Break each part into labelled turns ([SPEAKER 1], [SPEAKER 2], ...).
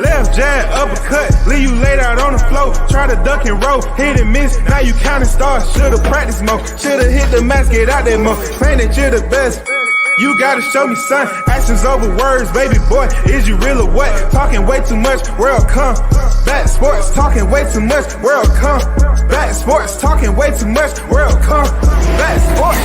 [SPEAKER 1] Left jab, uppercut, leave you laid out on the floor. Try to duck and roll, hit and miss, now you counting stars. Should've practiced more, should've hit the mask, get out that more. Claim that you're the best. You gotta show me, son. Actions over words, baby boy. Is you real or what? Talking way too much, world come. Back sports, talking way too much, world come. Back sports, talking way too much, world come. Back sports,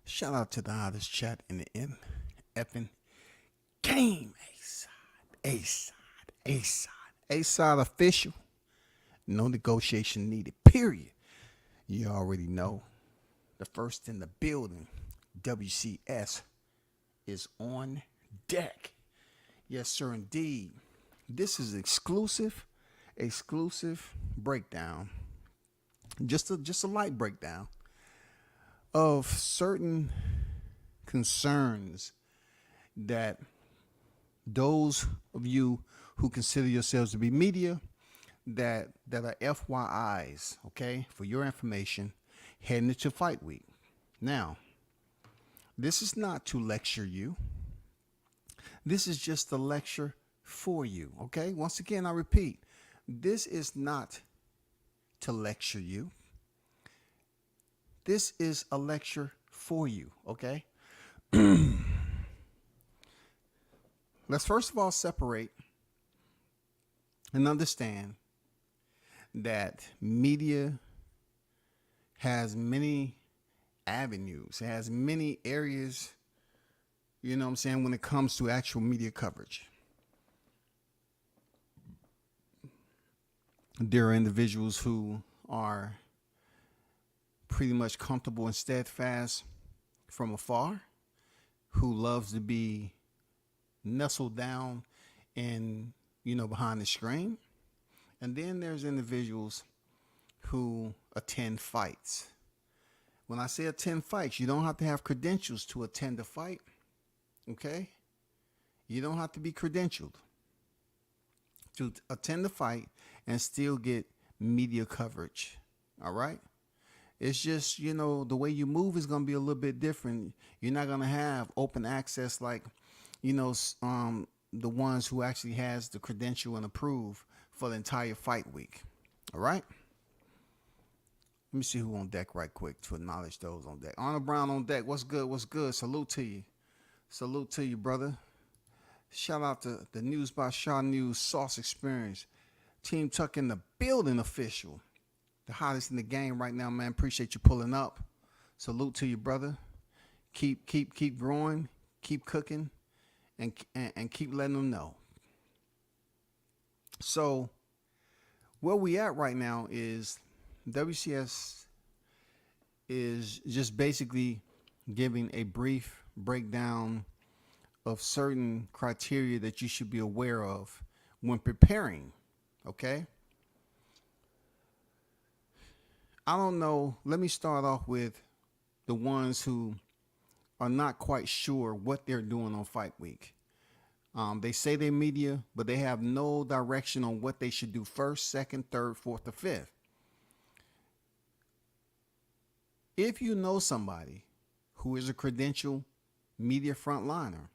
[SPEAKER 2] Shout out to the hottest chat in the effing game. A-side official. No negotiation needed, period. You already know. The first in the building, WCS, is on deck. Yes, sir, indeed. This is exclusive breakdown. Just a light breakdown of certain concerns that those of you who consider yourselves to be media that are FYIs, okay, for your information, heading into fight week. Now, this is not to lecture you. This is just a lecture for you, okay? Once again, I repeat, this is not to lecture you. This is a lecture for you, okay? Let's first of all separate and understand that media has many avenues. It has many areas, you know what I'm saying, when it comes to actual media coverage. There are individuals who are pretty much comfortable and steadfast from afar, who loves to be nestled down and, behind the screen. And then there's individuals who attend fights. When I say attend fights, you don't have to have credentials to attend a fight, okay? You don't have to be credentialed to attend the fight and still get media coverage, all right? It's just, the way you move is going to be a little bit different. You're not going to have open access like, the ones who actually has the credential and approve for the entire fight week. All right. Let me see who on deck right quick to acknowledge those on deck. Arnold Brown on deck. What's good? What's good? Salute to you. Salute to you, brother. Shout out to the News by Shaw News Sauce Experience. Team Tuck in the building official. The hottest in the game right now, man. Appreciate you pulling up. Salute to you, brother. Keep growing. Keep cooking. And keep letting them know. So where we at right now is WCS is just basically giving a brief breakdown of certain criteria that you should be aware of when preparing. Okay. I don't know. Let me start off with the ones who are not quite sure what they're doing on fight week. They say they're media, but they have no direction on what they should do first, second, third, fourth, or fifth. If you know somebody who is a credentialed media frontliner,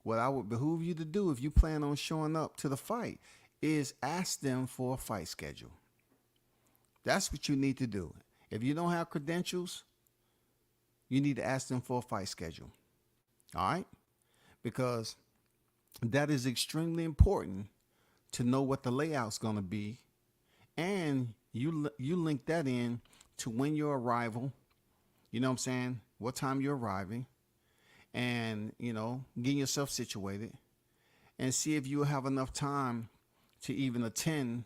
[SPEAKER 2] what I would behoove you to do if you plan on showing up to the fight is ask them for a fight schedule. That's what you need to do. If you don't have credentials, you need to ask them for a fight schedule. All right? Because that is extremely important to know what the layout's going to be. And you link that in to when your arrival, you know what I'm saying, what time you're arriving, and, getting yourself situated and see if you have enough time to even attend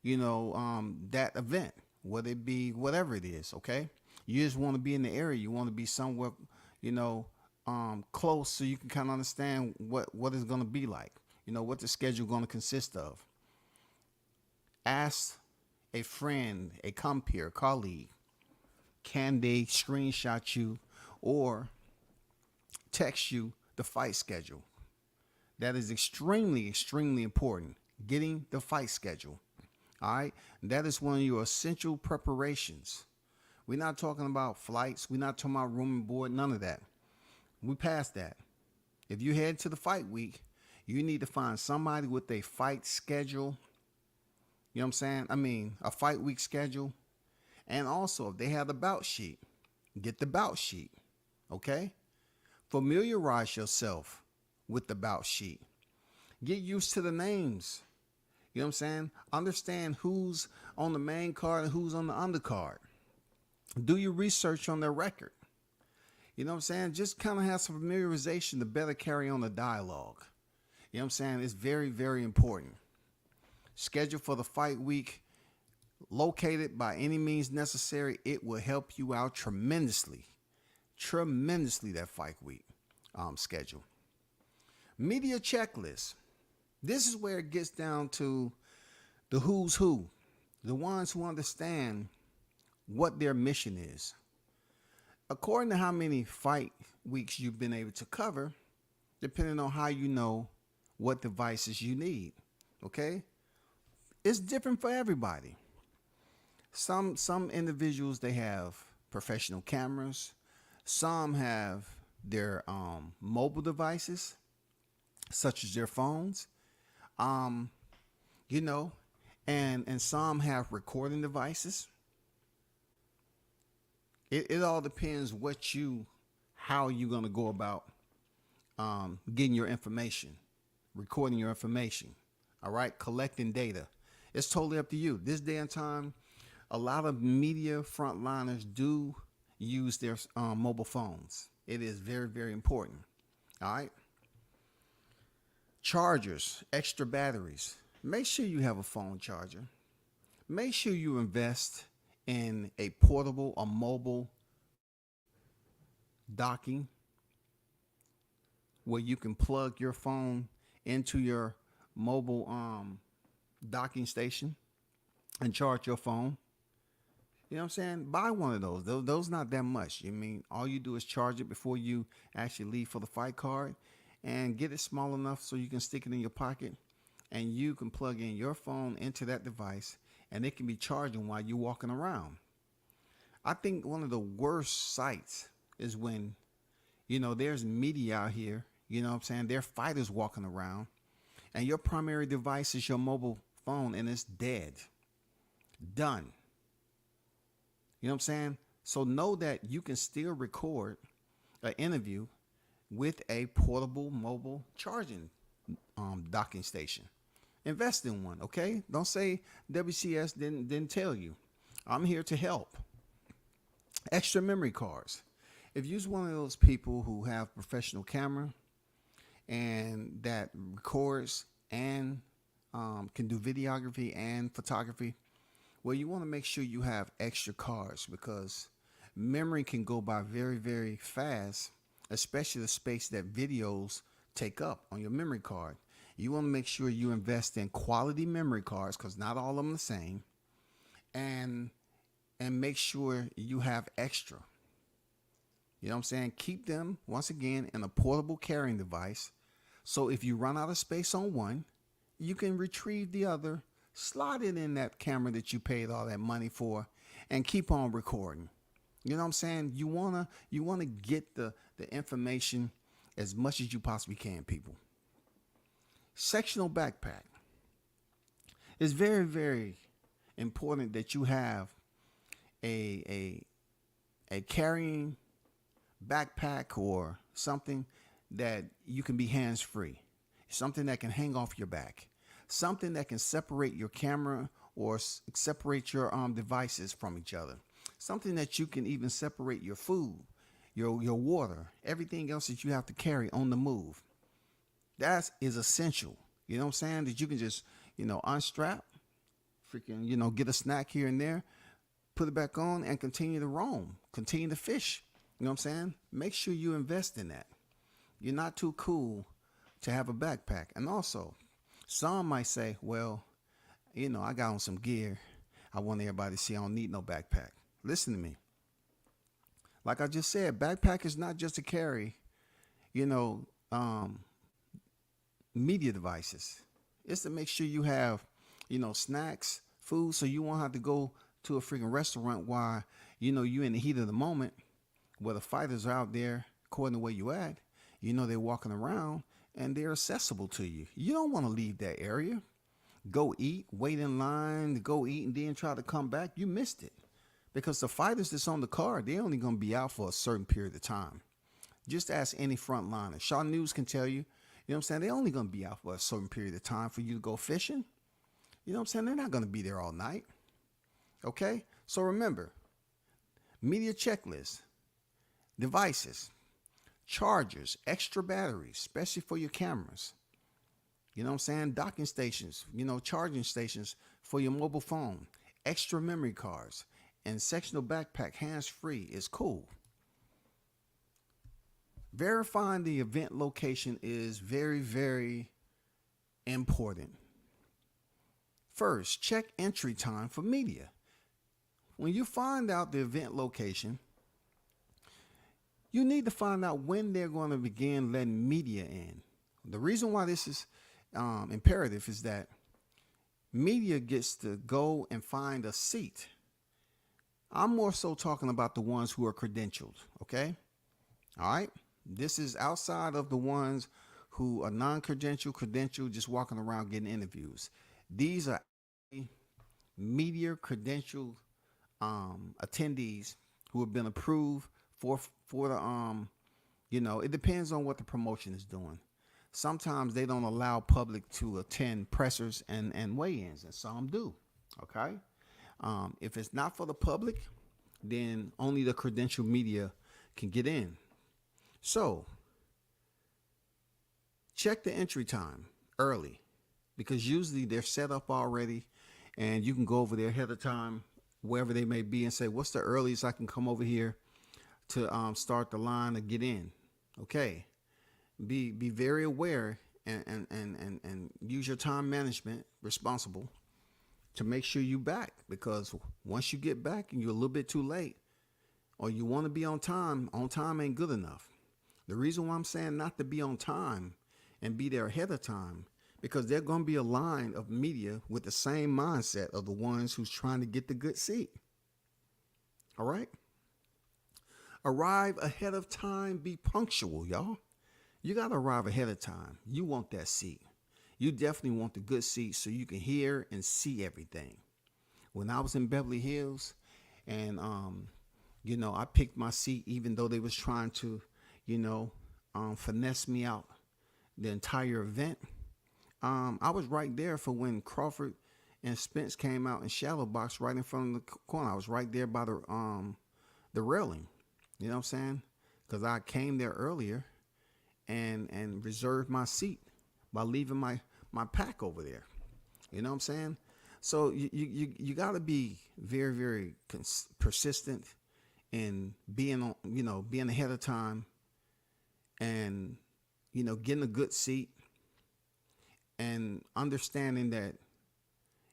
[SPEAKER 2] that event, whether it be whatever it is. Okay, you just want to be in the area. You want to be somewhere, close, so you can kind of understand what it's going to be like. What the schedule going to consist of. Ask a friend, a compeer, colleague, can they screenshot you or text you the fight schedule? That is extremely, extremely important. Getting the fight schedule. All right. That is one of your essential preparations. We're not talking about flights. We're not talking about room and board. None of that. We passed that. If you head to the fight week, you need to find somebody with a fight schedule. You know what I'm saying? I mean, a fight week schedule. And also, if they have the bout sheet, get the bout sheet. Okay? Familiarize yourself with the bout sheet. Get used to the names. You know what I'm saying? Understand who's on the main card and who's on the undercard. Do your research on their record. You know what I'm saying? Just kind of have some familiarization to better carry on the dialogue. You know what I'm saying? It's very, very important. Schedule for the fight week. Located by any means necessary. It will help you out tremendously. Tremendously, that fight week schedule. Media checklist. This is where it gets down to the who's who. The ones who understand what their mission is. According to how many fight weeks you've been able to cover, depending on how you know what devices you need. Okay? It's different for everybody. Some individuals, they have professional cameras. Some have their mobile devices, such as their phones. And some have recording devices. It all depends how you're going to go about getting your information, recording your information. All right, collecting data. It's totally up to you. This day and time, a lot of media frontliners do use their mobile phones. It is very, very important. All right. Chargers, extra batteries. Make sure you have a phone charger. Make sure you invest in a portable or mobile docking where you can plug your phone into your mobile docking station and charge your phone. You know what I'm saying? Buy one of those. Those not that much. I mean, all you do is charge it before you actually leave for the fight card, and get it small enough so you can stick it in your pocket, and you can plug in your phone into that device, and it can be charging while you're walking around. I think one of the worst sights is when, there's media out here, you know what I'm saying? There are fighters walking around, and your primary device is your mobile phone, and it's dead. Done. You know what I'm saying? So know that you can still record an interview with a portable mobile charging docking station. Invest in one, okay? Don't say WCS didn't tell you. I'm here to help. Extra memory cards. If you're one of those people who have professional camera and that records and can do videography and photography, well, you want to make sure you have extra cards, because memory can go by very, very fast, especially the space that videos take up on your memory card. You want to make sure you invest in quality memory cards, because not all of them are the same, and make sure you have extra. You know what I'm saying? Keep them, once again, in a portable carrying device, so if you run out of space on one, you can retrieve the other, slide it in that camera that you paid all that money for, and keep on recording. You know what I'm saying? You wanna get the information as much as you possibly can, people. Sectional backpack. It's very, very important that you have a carrying backpack or something that you can be hands-free. Something that can hang off your back. Something that can separate your camera or separate your devices from each other. Something that you can even separate your food, your water, everything else that you have to carry on the move. That is essential. You know what I'm saying? That you can just, unstrap, freaking, get a snack here and there, put it back on, and continue to roam, continue to fish. You know what I'm saying? Make sure you invest in that. You're not too cool to have a backpack. And also, some might say, well, I got on some gear. I want everybody to see I don't need no backpack. Listen to me. Like I just said, backpack is not just to carry, media devices. It's to make sure you have, snacks, food, so you won't have to go to a freaking restaurant while, you in the heat of the moment where the fighters are out there, according to where you at. They're walking around and they're accessible to you. You don't want to leave that area. Go eat, wait in line to go eat, and then try to come back. You missed it. Because the fighters that's on the card, they're only going to be out for a certain period of time. Just ask any frontliner. Shaw News can tell you, what I'm saying? They're only going to be out for a certain period of time for you to go fishing. You know what I'm saying? They're not going to be there all night. Okay? So remember, media checklist, devices, chargers, extra batteries, especially for your cameras. You know what I'm saying? Docking stations, charging stations for your mobile phone, extra memory cards, and sectional backpack hands-free is cool. Verifying the event location is very, very important. First, check entry time for media. When you find out the event location, you need to find out when they're going to begin letting media in. The reason why this is imperative is that media gets to go and find a seat. I'm more so talking about the ones who are credentialed, okay? All right? This is outside of the ones who are non-credentialed, just walking around getting interviews. These are media credentialed attendees who have been approved for the it depends on what the promotion is doing. Sometimes they don't allow public to attend pressers and weigh-ins, and some do. Okay, if it's not for the public, then only the credentialed media can get in. So check the entry time early, because usually they're set up already, and you can go over there ahead of time, wherever they may be, and say, what's the earliest I can come over here to start the line to get in? Okay. Be very aware and use your time management responsible to make sure you back, because once you get back and you're a little bit too late, or you want to be on time ain't good enough. The reason why I'm saying not to be on time and be there ahead of time, because there's going to be a line of media with the same mindset of the ones who's trying to get the good seat. All right? Arrive ahead of time. Be punctual, y'all. You got to arrive ahead of time. You want that seat. You definitely want the good seat so you can hear and see everything. When I was in Beverly Hills and, I picked my seat, even though they was trying to, finesse me out the entire event. I was right there for when Crawford and Spence came out in shadow box right in front of the corner. I was right there by the railing. You know what I'm saying? Because I came there earlier and reserved my seat by leaving my pack over there. You know what I'm saying? So you got to be very, very persistent in being ahead of time, and getting a good seat, and understanding that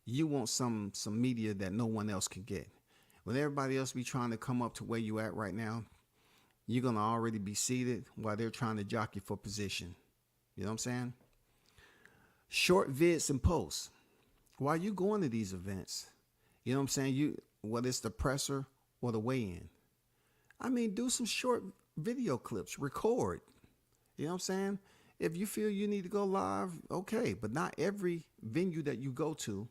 [SPEAKER 2] you want some media that no one else can get. When everybody else be trying to come up to where you at right now, you're going to already be seated while they're trying to jockey for position. You know what I'm saying? Short vids and posts. While you going to these events, you know what I'm saying? Whether it's the presser or the weigh-in, do some short video clips, record. You know what I'm saying? If you feel you need to go live, okay. But not every venue that you go to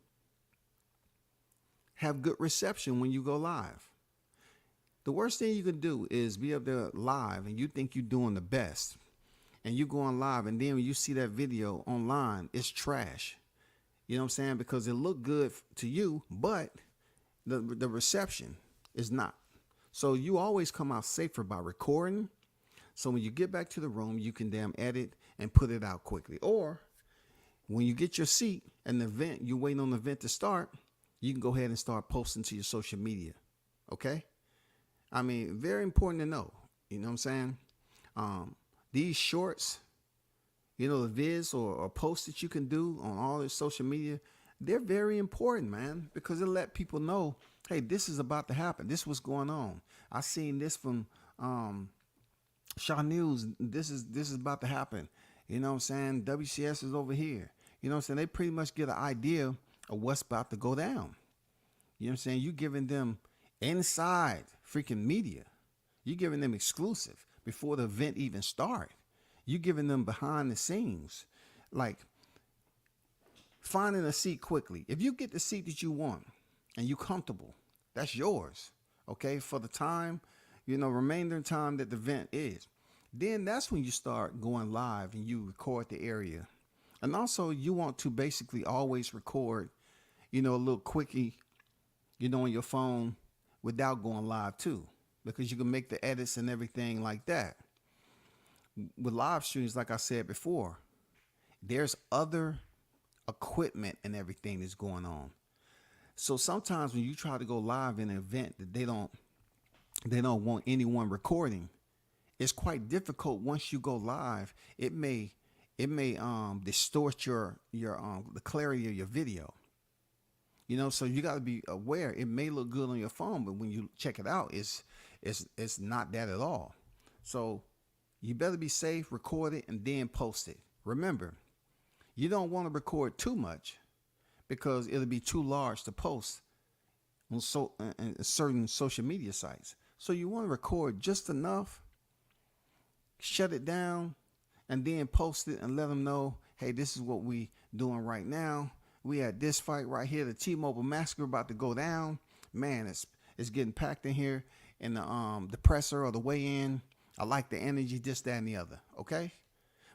[SPEAKER 2] have good reception when you go live. The worst thing you can do is be up there live and you think you're doing the best, and you go on live, and then when you see that video online, it's trash. You know what I'm saying? Because it looked good to you, but the reception is not. So you always come out safer by recording. So when you get back to the room, you can edit and put it out quickly. Or when you get your seat and the event, you waiting on the event to start, you can go ahead and start posting to your social media. Okay? I mean, very important to know. You know what I'm saying? These shorts, you know, the vids or posts that you can do on all this social media, they're very important, man, because it let people know, hey, this is about to happen. This is what's going on. I seen this from Shaw News. This is about to happen. You know what I'm saying? WCS is over here. You know what I'm saying? They pretty much get an idea of what's about to go down. You know what I'm saying? You giving them inside freaking media. You giving them exclusive before the event even start. You giving them behind the scenes. Like finding a seat quickly. If you get the seat that you want and you comfortable, that's yours. Okay? For the time, you know, remainder time that the event is. Then that's when you start going live and you record the area. And also you want to basically always record, you know, a little quickie, you know, on your phone without going live too, because you can make the edits and everything like that. With live streams, like I said before, there's other equipment and everything that's going on. So sometimes when you try to go live in an event that they don't want anyone recording, it's quite difficult. Once you go live, it may distort your the clarity of your video. You know, so you got to be aware. It may look good on your phone, but when you check it out, it's not that at all. So you better be safe, record it, and then post it. Remember, you don't want to record too much because it'll be too large to post on certain social media sites. So you want to record just enough, shut it down, and then post it and let them know, hey, this is what we doing right now. We had this fight right here, the T-Mobile Massacre about to go down. Man, it's getting packed in here in the presser or the weigh-in. I like the energy, this, that, and the other. Okay,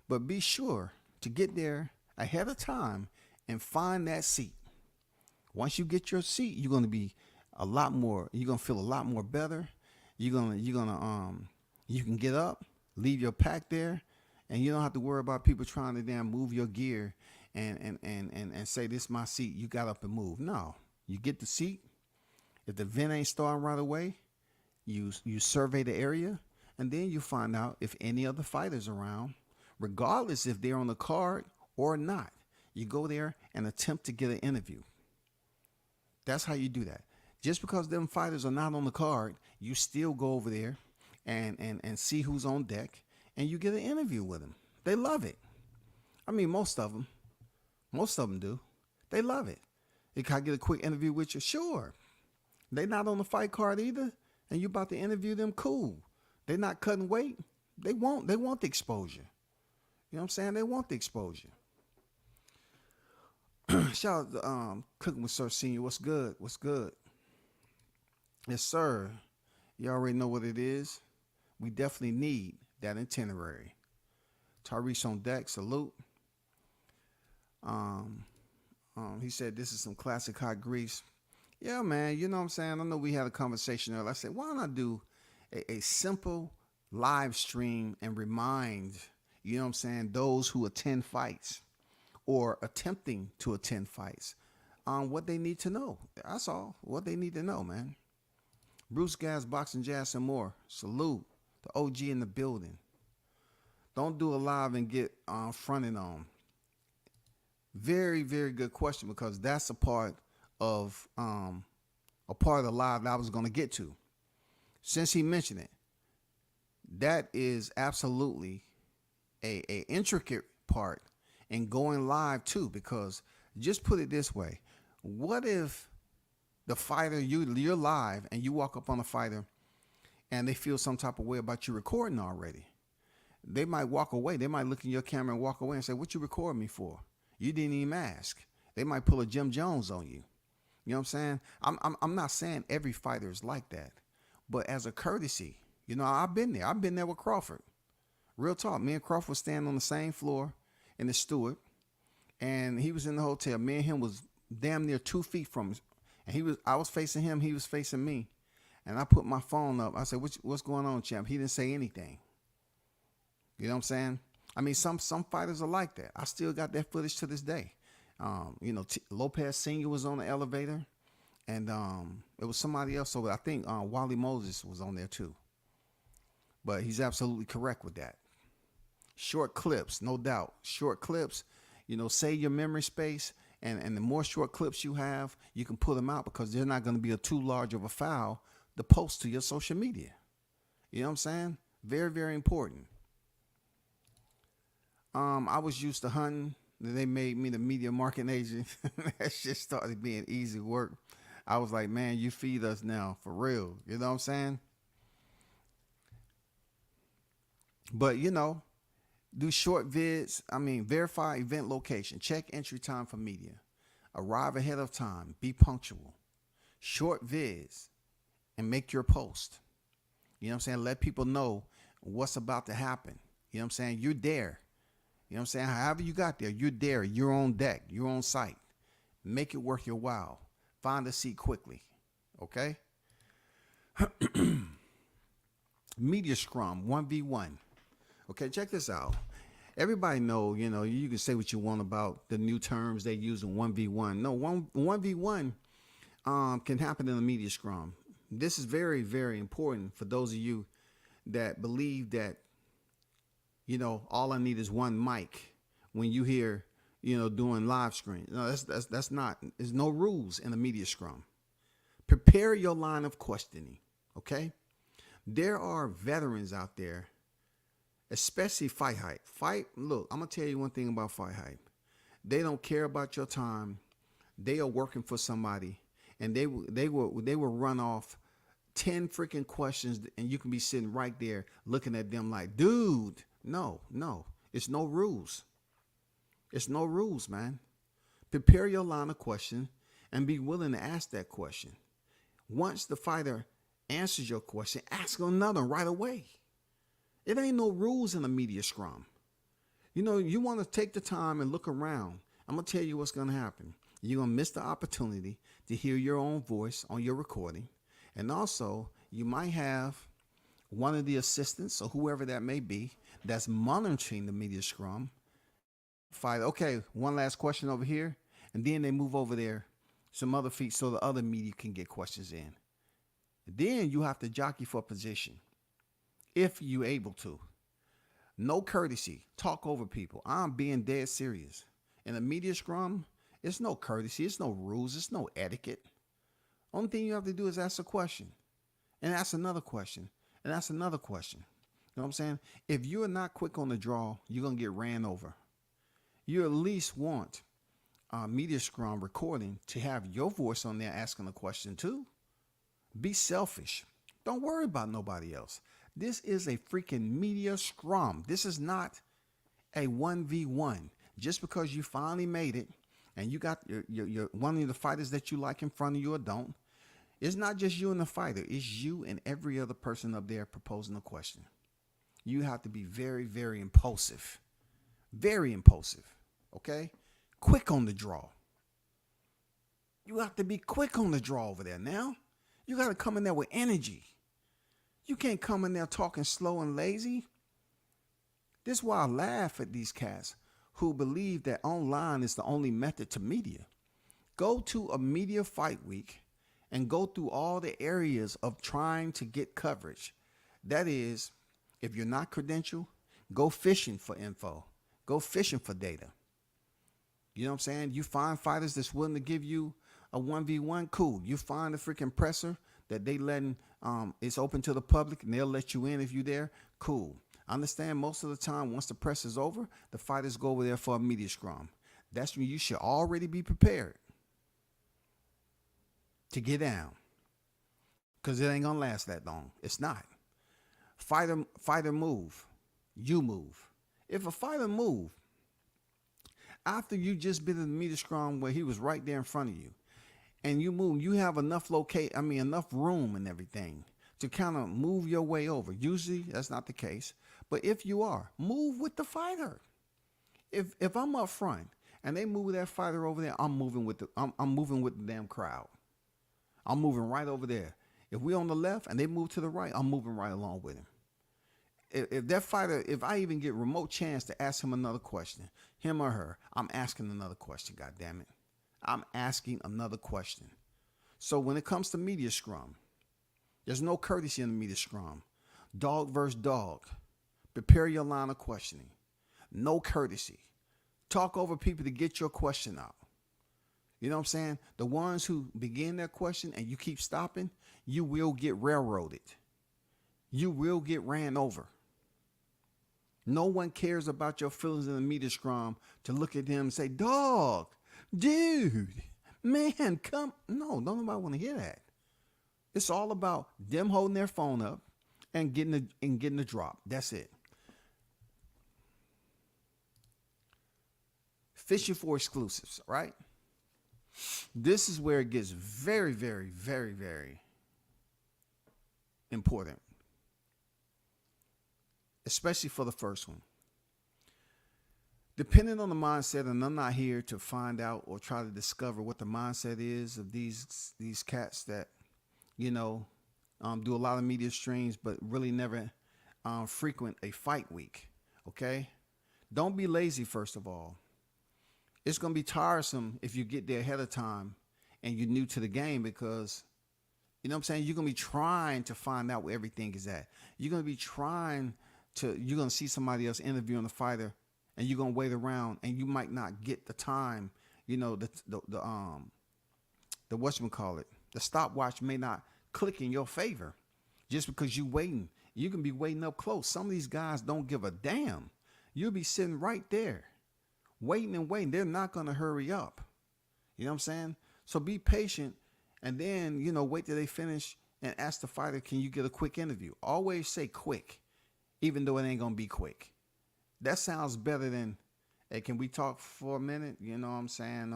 [SPEAKER 2] but be sure to get there ahead of time and find that seat. Once you get your seat, you're gonna be a lot more. You're gonna feel a lot more better. You can get up, leave your pack there, and you don't have to worry about people trying to damn move your gear and say, this is my seat. You got up and move. No, you get the seat. If the event ain't starting right away, you survey the area, and then you find out if any other fighters around, regardless if they're on the card or not. You go there and attempt to get an interview. That's how you do that. Just because them fighters are not on the card, you still go over there and see who's on deck, and you get an interview with them. They love it. I mean, most of them do. They love it. Can I get a quick interview with you? Sure. They not on the fight card either, and you about to interview them? Cool. They not cutting weight. They want the exposure. You know what I'm saying? They want the exposure. Shout out to Cooking with Sir Senior. What's good? What's good? Yes, sir. You already know what it is. We definitely need that itinerary. Tyrese on deck. Salute. He said this is some classic hot grease. Yeah, man. You know what I'm saying? I know we had a conversation earlier. I said, why don't I do a simple live stream and remind, you know what I'm saying, those who attend fights or attempting to attend fights on what they need to know. That's all. What they need to know, man. Bruce Gas, Boxing Jazz, and more. Salute. The OG in the building. Don't do a live and get fronted on. Very, very good question, because that's a part of the live that I was going to get to. Since he mentioned it, that is absolutely a intricate part in going live too, because just put it this way. What if the fighter, you're live and you walk up on a fighter and they feel some type of way about you recording already? They might walk away. They might look in your camera and walk away and say, what you recording me for? You didn't even ask. They might pull a Jim Jones on you. You know what I'm saying? I'm not saying every fighter is like that, but as a courtesy, you know, I've been there. I've been there with Crawford. Real talk. Me and Crawford standing on the same floor in the Stewart, and he was in the hotel. Me and him was damn near 2 feet from us. And I was facing him. He was facing me. And I put my phone up. I said, what's going on, champ? He didn't say anything. You know what I'm saying? I mean, some fighters are like that. I still got that footage to this day. You know, Lopez Sr. was on the elevator. and it was somebody else. So I think Wally Moses was on there too. But he's absolutely correct with that. Short clips, no doubt. Short clips, save your memory space. And the more short clips you have, you can pull them out because they're not going to be too large of a file to post to your social media. You know what I'm saying? Very, very important. I was used to hunting. They made me the media marketing agent. That shit started being easy work. I was like, man, you feed us now for real. You know what I'm saying? But, do short vids. Verify event location. Check entry time for media. Arrive ahead of time. Be punctual. Short vids and make your post. You know what I'm saying? Let people know what's about to happen. You know what I'm saying? You're there. You know what I'm saying? However you got there, you're there. You're on deck. You're on site. Make it worth your while. Find a seat quickly. Okay? Media Scrum 1v1. Okay, check this out. Everybody know, you can say what you want about the new terms they use in 1v1. No, 1v1 can happen in a media scrum. This is very, very important for those of you that believe that, all I need is one mic when you hear, doing live screen. No, that's not, there's no rules in a media scrum. Prepare your line of questioning, okay? There are veterans out there, especially Fight Hype. Look, I'm going to tell you one thing about Fight Hype. They don't care about your time. They are working for somebody, and they will run off 10 freaking questions, and you can be sitting right there looking at them like, dude, no, it's no rules. It's no rules, man. Prepare your line of question and be willing to ask that question. Once the fighter answers your question, ask another right away. It ain't no rules in a media scrum. You want to take the time and look around. I'm going to tell you what's going to happen. You're going to miss the opportunity to hear your own voice on your recording. And also, you might have one of the assistants or whoever that may be that's monitoring the media scrum. Fight. Okay, one last question over here. And then they move over there some other feet so the other media can get questions in. Then you have to jockey for position if you're able to. No courtesy. Talk over people. I'm being dead serious. In a media scrum, it's no courtesy. It's no rules. It's no etiquette. Only thing you have to do is ask a question and ask another question and ask another question. You know what I'm saying? If you're not quick on the draw, you're going to get ran over. You at least want media scrum recording to have your voice on there asking a question too. Be selfish. Don't worry about nobody else. This is a freaking media scrum. This is not a 1v1. Just because you finally made it and you got your one of the fighters that you like in front of you or don't, it's not just you and the fighter. It's you and every other person up there proposing a question. You have to be very, very impulsive. Very impulsive. Okay? Quick on the draw. You have to be quick on the draw over there now. You got to come in there with energy. You can't come in there talking slow and lazy. This is why I laugh at these cats who believe that online is the only method to media. Go to a media fight week and go through all the areas of trying to get coverage. That is, if you're not credentialed, go fishing for info. Go fishing for data. You know what I'm saying? You find fighters that's willing to give you a 1v1, cool. You find a freaking presser that they letting, it's open to the public and they'll let you in if you're there, cool. I understand most of the time, once the press is over, the fighters go over there for a media scrum. That's when you should already be prepared to get down, because it ain't gonna last that long. It's not. Fighter move, you move. If a fighter move after you just been in the media scrum where he was right there in front of you, and you move, you have enough enough room and everything to kind of move your way over. Usually that's not the case, but if you are, move with the fighter. If I'm up front and they move that fighter over there, I'm moving with the damn crowd. I'm moving right over there. If we on the left and they move to the right, I'm moving right along with him. If that fighter, if I even get remote chance to ask him another question, him or her, I'm asking another question, God damn it. I'm asking another question. So when it comes to media scrum, there's no courtesy in the media scrum. Dog versus dog. Prepare your line of questioning. No courtesy. Talk over people to get your question out. You know what I'm saying? The ones who begin their question and you keep stopping, you will get railroaded. You will get ran over. No one cares about your feelings in the media scrum to look at them and say, dog, dude, man, come. No, don't nobody want to hear that. It's all about them holding their phone up and getting the drop. That's it. Fishing for exclusives, right? This is where it gets very, very, very, very important, especially for the first one. Depending on the mindset, and I'm not here to find out or try to discover what the mindset is of these cats that, you know, do a lot of media streams, but really never frequent a fight week. Okay, don't be lazy. First of all, it's gonna be tiresome if you get there ahead of time and you're new to the game, because you know what I'm saying, you're gonna be trying to find out where everything is at. You're gonna be you're gonna see somebody else interviewing the fighter, and you're gonna wait around, and you might not get the time. You know, the whatchamacallit, the stopwatch may not click in your favor just because you waiting. You can be waiting up close. Some of these guys don't give a damn. You'll be sitting right there waiting and waiting. They're not going to hurry up. You know what I'm saying? So be patient, and then, you know, wait till they finish and ask the fighter, can you get a quick interview? Always say quick, even though it ain't going to be quick. That sounds better than, hey, can we talk for a minute? You know what I'm saying?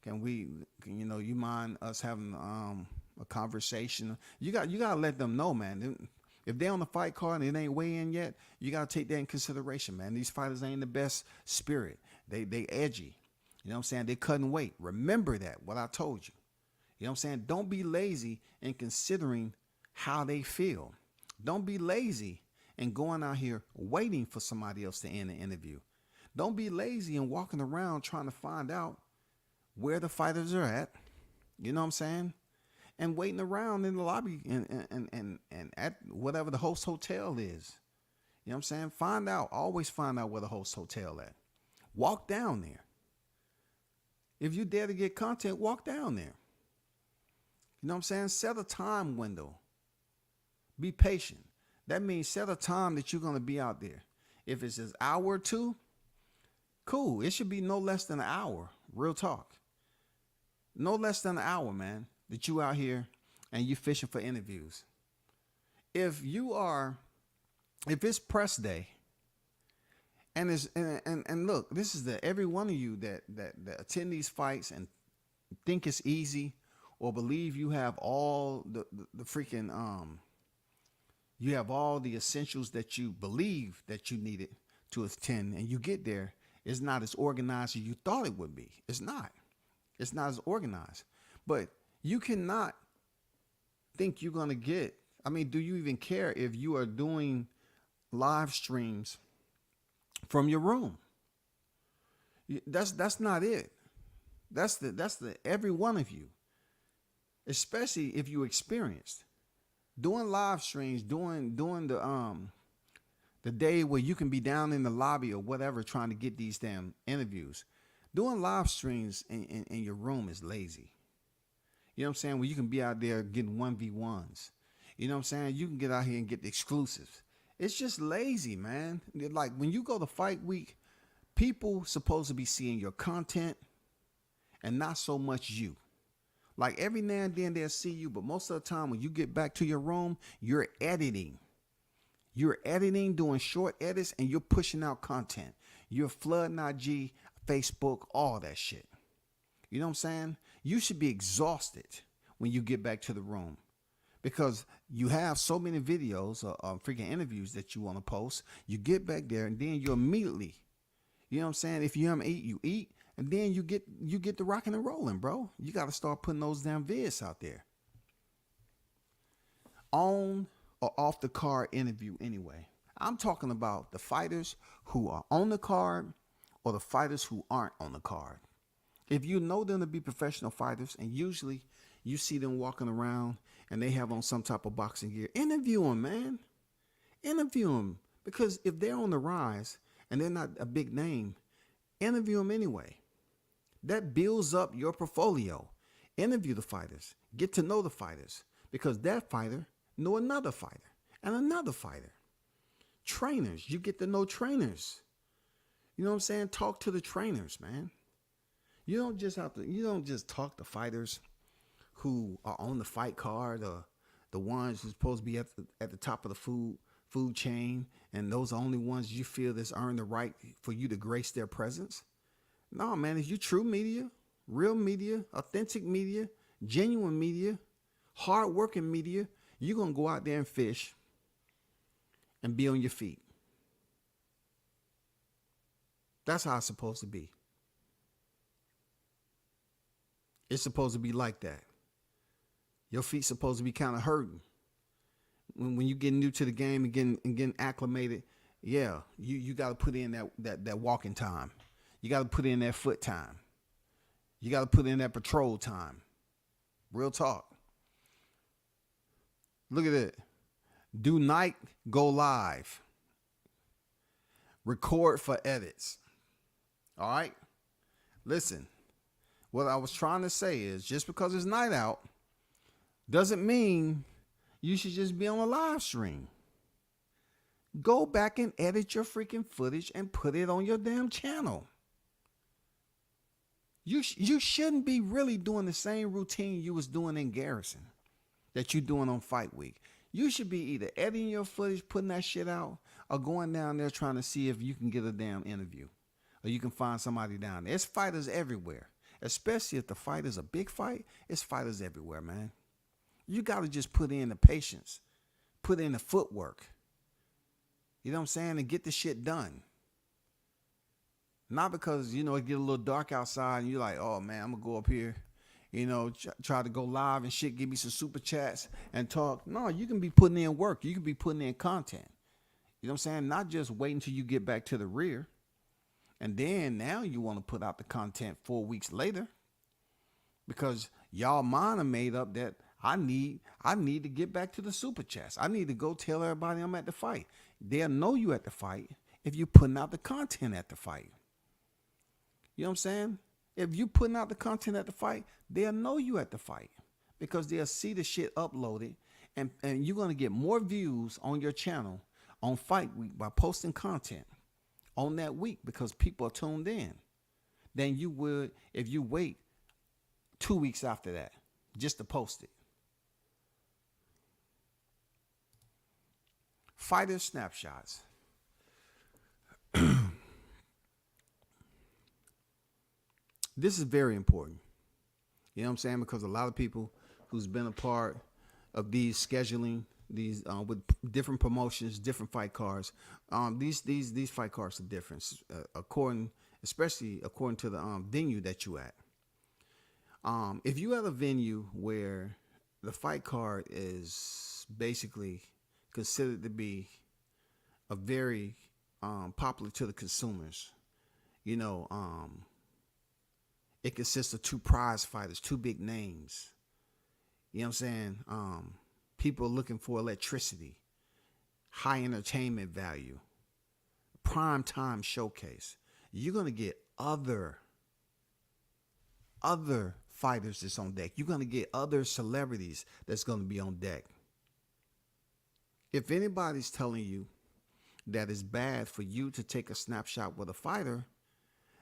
[SPEAKER 2] You mind us having a conversation? You got to let them know, man. If they're on the fight card and it ain't weigh in yet, you got to take that in consideration, man. These fighters ain't the best spirit. They edgy. You know what I'm saying? They cutting weight. Remember that, what I told you. You know what I'm saying? Don't be lazy in considering how they feel. Don't be lazy in going out here waiting for somebody else to end the interview. Don't be lazy in walking around trying to find out where the fighters are at. You know what I'm saying? And waiting around in the lobby and at whatever the host hotel is. You know what I'm saying? Find out. Always find out where the host hotel at. Walk down there. If you dare to get content, walk down there. You know what I'm saying? Set a time window. Be patient. That means set a time that you're going to be out there. If it's an hour or two, cool. It should be no less than an hour. Real talk. No less than an hour, man, that you out here and you fishing for interviews. If it's press day, and look, this is every one of you that attend these fights and think it's easy, or believe you have all the freaking you have all the essentials that you believe that you needed to attend, and you get there, it's not as organized as you thought it would be. It's not as organized. But you cannot think you're going to get, I mean, do you even care if you are doing live streams from your room? That's not it. That's the every one of you, especially if you experienced doing live streams, doing the day where you can be down in the lobby or whatever trying to get these damn interviews. Doing live streams in your room is lazy. You know what I'm saying? When you can be out there getting 1v1s. You know what I'm saying? You can get out here and get the exclusives. It's just lazy, man. Like when you go to fight week, people supposed to be seeing your content and not so much you. Like every now and then they'll see you, but most of the time when you get back to your room, you're editing. You're editing, doing short edits, and you're pushing out content. You're flooding IG, Facebook, all that shit. You know what I'm saying? You should be exhausted when you get back to the room, because you have so many videos or freaking interviews that you want to post. You get back there and then you immediately, you know what I'm saying? If you haven't eat, you eat, and then you get the rocking and rolling, bro. You got to start putting those damn vids out there. On or off the card interview anyway. I'm talking about the fighters who are on the card or the fighters who aren't on the card. If you know them to be professional fighters, and usually you see them walking around and they have on some type of boxing gear. Interview them, man. Interview them. Because if they're on the rise and they're not a big name, interview them anyway. That builds up your portfolio. Interview the fighters. Get to know the fighters. Because that fighter know another fighter and another fighter. Trainers. You get to know trainers. You know what I'm saying? Talk to the trainers, man. You don't just talk to fighters who are on the fight card or the ones who's supposed to be at the top of the food chain, and those are the only ones you feel that's earned the right for you to grace their presence. No, man, if you true media, real media, authentic media, genuine media, hard-working media, you're going to go out there and fish and be on your feet. That's how it's supposed to be. It's supposed to be like that. Your feet supposed to be kind of hurting. When you get new to the game and getting acclimated, yeah, you got to put in that walking time. You got to put in that foot time. You got to put in that patrol time. Real talk. Look at it. Do night, go live. Record for edits. All right? Listen, what I was trying to say is just because it's night out doesn't mean you should just be on a live stream. Go back and edit your freaking footage and put it on your damn channel. You shouldn't be really doing the same routine you was doing in Garrison that you're doing on Fight Week. You should be either editing your footage, putting that shit out, or going down there trying to see if you can get a damn interview. Or you can find somebody down there. There's fighters everywhere. Especially if the fight is a big fight, it's fighters everywhere, man. You got to just put in the patience. Put in the footwork. You know what I'm saying? And get the shit done. Not because, it get a little dark outside and you're like, oh, man, I'm going to go up here, try to go live and shit, give me some super chats and talk. No, you can be putting in work. You can be putting in content. You know what I'm saying? Not just waiting until you get back to the rear. And then now you want to put out the content 4 weeks later because y'all mind are made up that I need to get back to the super chats. I need to go tell everybody I'm at the fight. They'll know you at the fight if you're putting out the content at the fight. You know what I'm saying? If you putting out the content at the fight, they'll know you at the fight because they'll see the shit uploaded and you're going to get more views on your channel on Fight Week by posting content on that week because people are tuned in than you would if you wait 2 weeks after that just to post it. Fighter snapshots. This is very important. You know what I'm saying? Because a lot of people who's been a part of these scheduling, these with different promotions, different fight cards, these fight cards are different, especially according to the venue that you at. If you at a venue where the fight card is basically considered to be a very popular to the consumers, it consists of 2 prize fighters, 2 big names. You know what I'm saying? People are looking for electricity, high entertainment value, prime time showcase. You're going to get other fighters that's on deck. You're going to get other celebrities that's going to be on deck. If anybody's telling you that it's bad for you to take a snapshot with a fighter,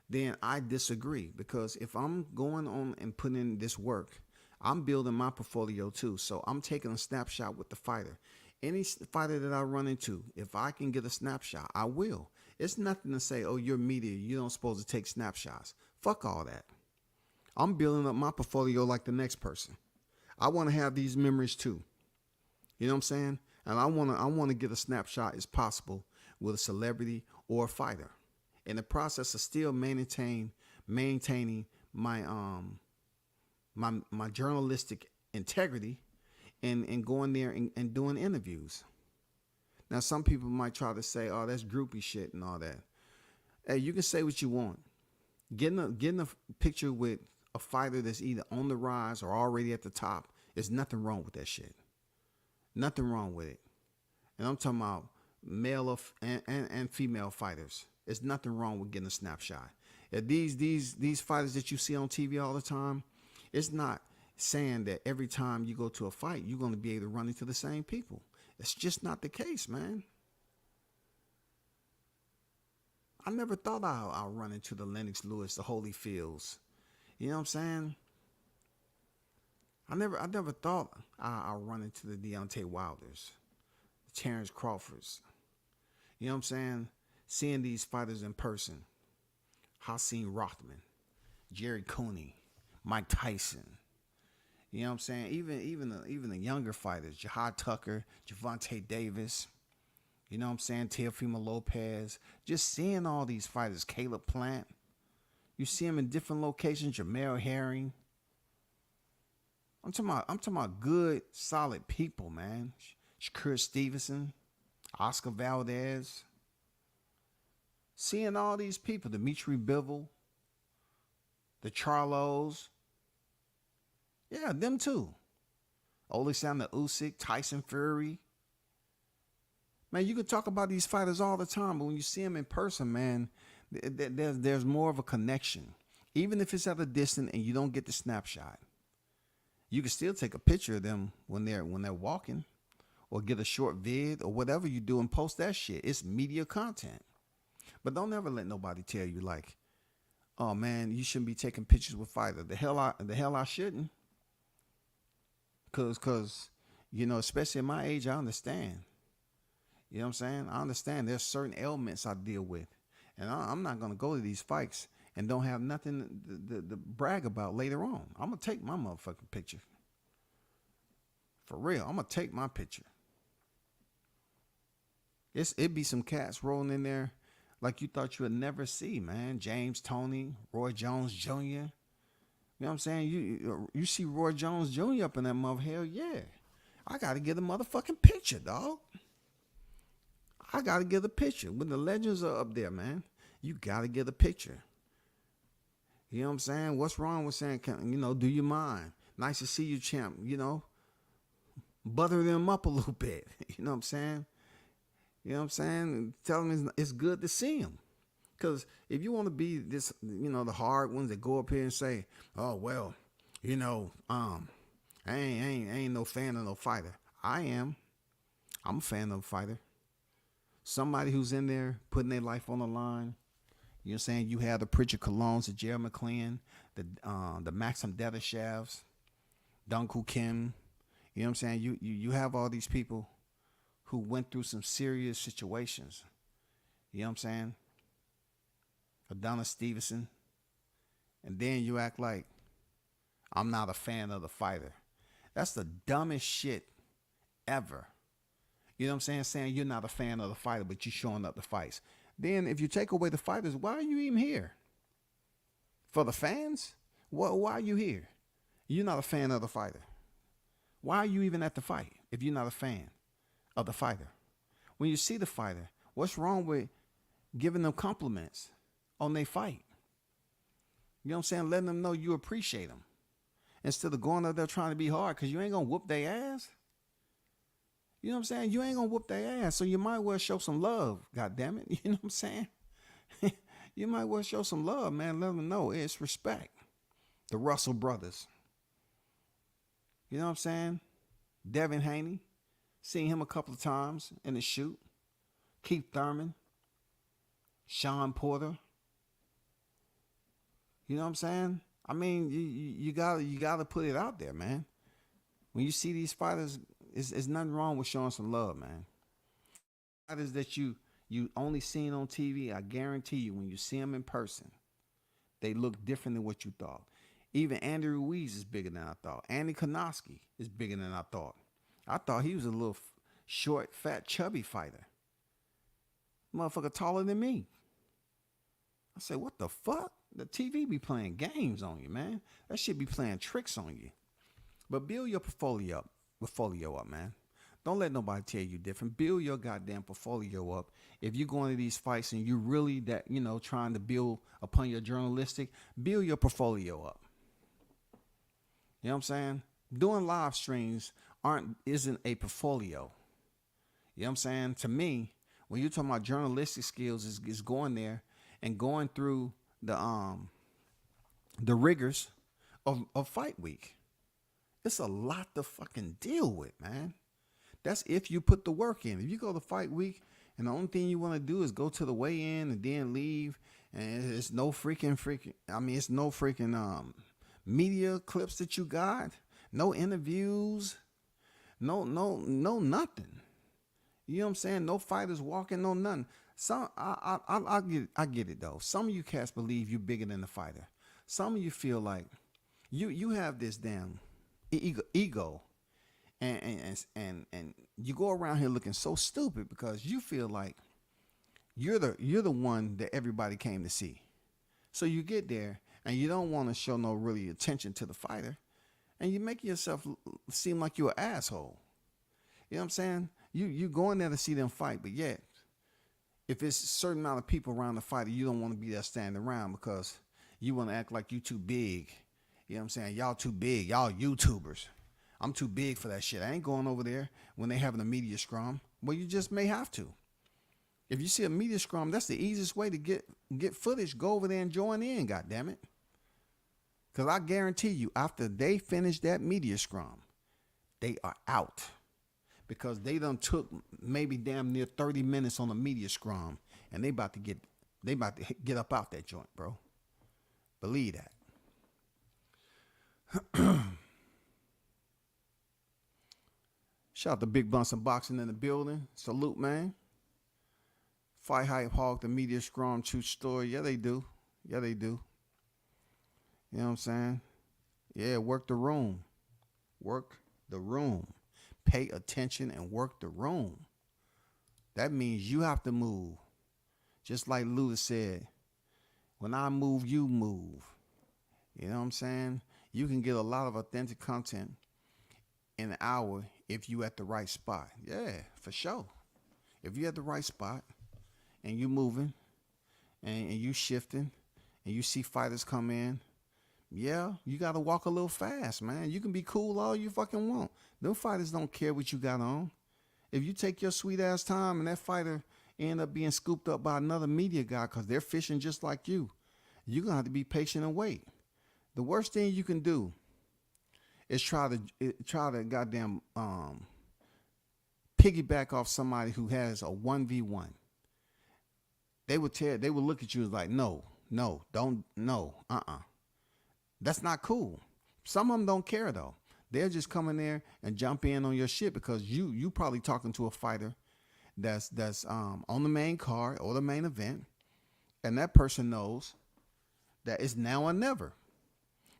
[SPEAKER 2] then I disagree, because if I'm going on and putting in this work, I'm building my portfolio too. So I'm taking a snapshot with the fighter. Any fighter that I run into, if I can get a snapshot, I will. It's nothing to say, oh, you're media, you don't supposed to take snapshots. Fuck all that. I'm building up my portfolio like the next person. I want to have these memories too. You know what I'm saying? And I want to get a snapshot as possible with a celebrity or a fighter. In the process of still maintaining my my journalistic integrity and going there and doing interviews. Now, some people might try to say, oh, that's groupie shit and all that. Hey, you can say what you want. Getting a picture with a fighter that's either on the rise or already at the top, there's nothing wrong with that shit. Nothing wrong with it. And I'm talking about male and female fighters. There's nothing wrong with getting a snapshot. If these fighters that you see on TV all the time, it's not saying that every time you go to a fight, you're going to be able to run into the same people. It's just not the case, man. I never thought I'll run into the Lennox Lewis, the Holyfields. You know what I'm saying? I never thought I'll run into the Deontay Wilders, the Terrence Crawfords. You know what I'm saying? Seeing these fighters in person. Hakeem Rothman, Jerry Cooney, Mike Tyson. You know what I'm saying? Even the younger fighters, Jihad Tucker, Gervonta Davis. You know what I'm saying? Teofimo Lopez. Just seeing all these fighters, Caleb Plant. You see them in different locations, Jamel Herring. I'm talking about good, solid people, man. Shakur Stevenson, Oscar Valdez. Seeing all these people, Dimitri Bivol, the Charlos. Yeah, them too. Alexander Usyk, Tyson Fury. Man, you can talk about these fighters all the time, but when you see them in person, man, there's more of a connection. Even if it's at a distance and you don't get the snapshot, you can still take a picture of them when they're walking, or get a short vid or whatever you do and post that shit. It's media content. But don't ever let nobody tell you like, oh man, you shouldn't be taking pictures with fighters. The hell I shouldn't. Cause you know, especially at my age, I understand. You know what I'm saying? I understand there's certain ailments I deal with. And I'm not going to go to these fights and don't have nothing to brag about later on. I'm going to take my motherfucking picture. For real, I'm going to take my picture. It'd be some cats rolling in there like you thought you would never see, man. James Toney, Roy Jones Jr. You know what I'm saying? You see Roy Jones Jr. up in that mother, hell yeah. I got to get a motherfucking picture, dog. I got to get a picture. When the legends are up there, man, you got to get a picture. You know what I'm saying? What's wrong with saying, do you mind? Nice to see you, champ. You know, butter them up a little bit. You know what I'm saying? You know what I'm saying? Tell them it's good to see them. Because if you want to be this, the hard ones that go up here and say, oh, well, I ain't no fan of no fighter. I am. I'm a fan of a fighter. Somebody who's in there putting their life on the line. You know what I'm saying? You have the Pritchard Colognes, the Jerry McLean, the Maxim Dedashevs, Dongku Kim. You know what I'm saying? You have all these people who went through some serious situations. You know what I'm saying? Adonis Stevenson. And then you act like, I'm not a fan of the fighter. That's the dumbest shit ever. You know what I'm saying? Saying you're not a fan of the fighter, but you're showing up the fights. Then if you take away the fighters, why are you even here? For the fans? Why are you here? You're not a fan of the fighter. Why are you even at the fight if you're not a fan of the fighter? When you see the fighter, what's wrong with giving them compliments on their fight? You know what I'm saying? Letting them know you appreciate them. Instead of going up there trying to be hard, because you ain't going to whoop their ass. You know what I'm saying? You ain't going to whoop their ass, so you might well show some love, goddammit. You know what I'm saying? You might well show some love, man. Let them know it's respect. The Russell brothers. You know what I'm saying? Devin Haney. Seen him a couple of times in the shoot. Keith Thurman. Sean Porter. You know what I'm saying? I mean, you gotta put it out there, man. When you see these fighters, it's nothing wrong with showing some love, man. Fighters that you only seen on TV, I guarantee you, when you see them in person, they look different than what you thought. Even Andy Ruiz is bigger than I thought. Andy Konoski is bigger than I thought. I thought he was a little short, fat, chubby fighter. Motherfucker taller than me. I said, what the fuck? The TV be playing games on you, man. That shit be playing tricks on you. But build your portfolio up, man. Don't let nobody tell you different. Build your goddamn portfolio up. If you're going to these fights and you really trying to build upon your journalistic, build your portfolio up. You know what I'm saying? Doing live streams isn't a portfolio. You know what I'm saying? To me, when you're talking about journalistic skills, is going there and going through the rigors of fight week. It's a lot to fucking deal with, man. That's if you put the work in. If you go to fight week and the only thing you want to do is go to the weigh-in and then leave, and it's no it's no freaking media clips that you got, no interviews, no nothing. You know what I'm saying? No fighters walking, no nothing. Some I get it though. Some of you cats believe you're bigger than the fighter. Some of you feel like you have this damn ego, and you go around here looking so stupid because you feel like you're the one that everybody came to see. So you get there and you don't want to show no really attention to the fighter, and you make yourself seem like you're an asshole. You know what I'm saying? You going there to see them fight, but yet if it's a certain amount of people around the fighter, you don't want to be there standing around because you want to act like you too big. You know what I'm saying? Y'all too big. Y'all YouTubers. I'm too big for that shit. I ain't going over there when they having a media scrum. Well, you just may have to. If you see a media scrum, that's the easiest way to get footage. Go over there and join in, goddammit. Because I guarantee you, after they finish that media scrum, they are out. Because they done took maybe damn near 30 minutes on a media scrum, and they about to get up out that joint, bro. Believe that. Shout out to Big Bunsen Boxing in the building. Salute, man. Fight Hype Hawk, the media scrum, true story. Yeah, they do. Yeah, they do. You know what I'm saying? Yeah, work the room. Work the room. Pay attention and work the room. That means you have to move. Just like Luda said, when I move, you move. You know what I'm saying? You can get a lot of authentic content in an hour if you at the right spot. Yeah, for sure. If you at the right spot and you moving and you shifting and you see fighters come in, yeah, you got to walk a little fast, man. You can be cool all you fucking want. Them fighters don't care what you got on. If you take your sweet ass time and that fighter end up being scooped up by another media guy because they're fishing just like you, you're going to have to be patient and wait. The worst thing you can do is try to goddamn piggyback off somebody who has a 1v1. They would look at you as like, no, don't, no, That's not cool. Some of them don't care though. They'll just come in there and jump in on your shit because you probably talking to a fighter that's on the main card or the main event, and that person knows that it's now or never.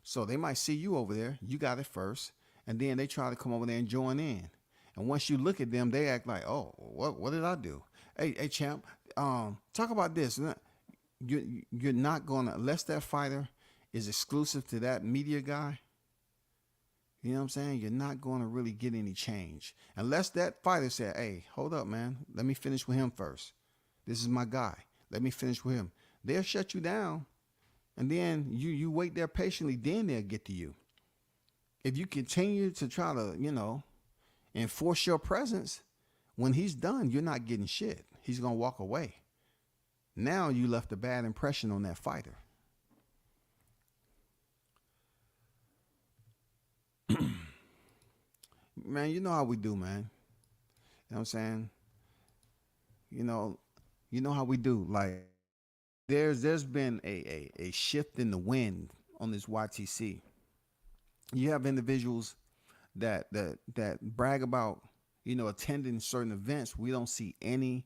[SPEAKER 2] So they might see you over there. You got it first, and then they try to come over there and join in. And once you look at them, they act like, oh, what did I do? Hey, champ, talk about this. You're not gonna, unless that fighter is exclusive to that media guy. You know what I'm saying? You're not going to really get any change unless that fighter said, hey, hold up, man. Let me finish with him first. This is my guy. Let me finish with him. They'll shut you down. And then you wait there patiently. Then they'll get to you. If you continue to try to, enforce your presence, when he's done, you're not getting shit. He's going to walk away. Now you left a bad impression on that fighter. Man, you know how we do, man. You know what I'm saying? You know how we do. Like, there's been a shift in the wind on this YTC. You have individuals that brag about, attending certain events. We don't see any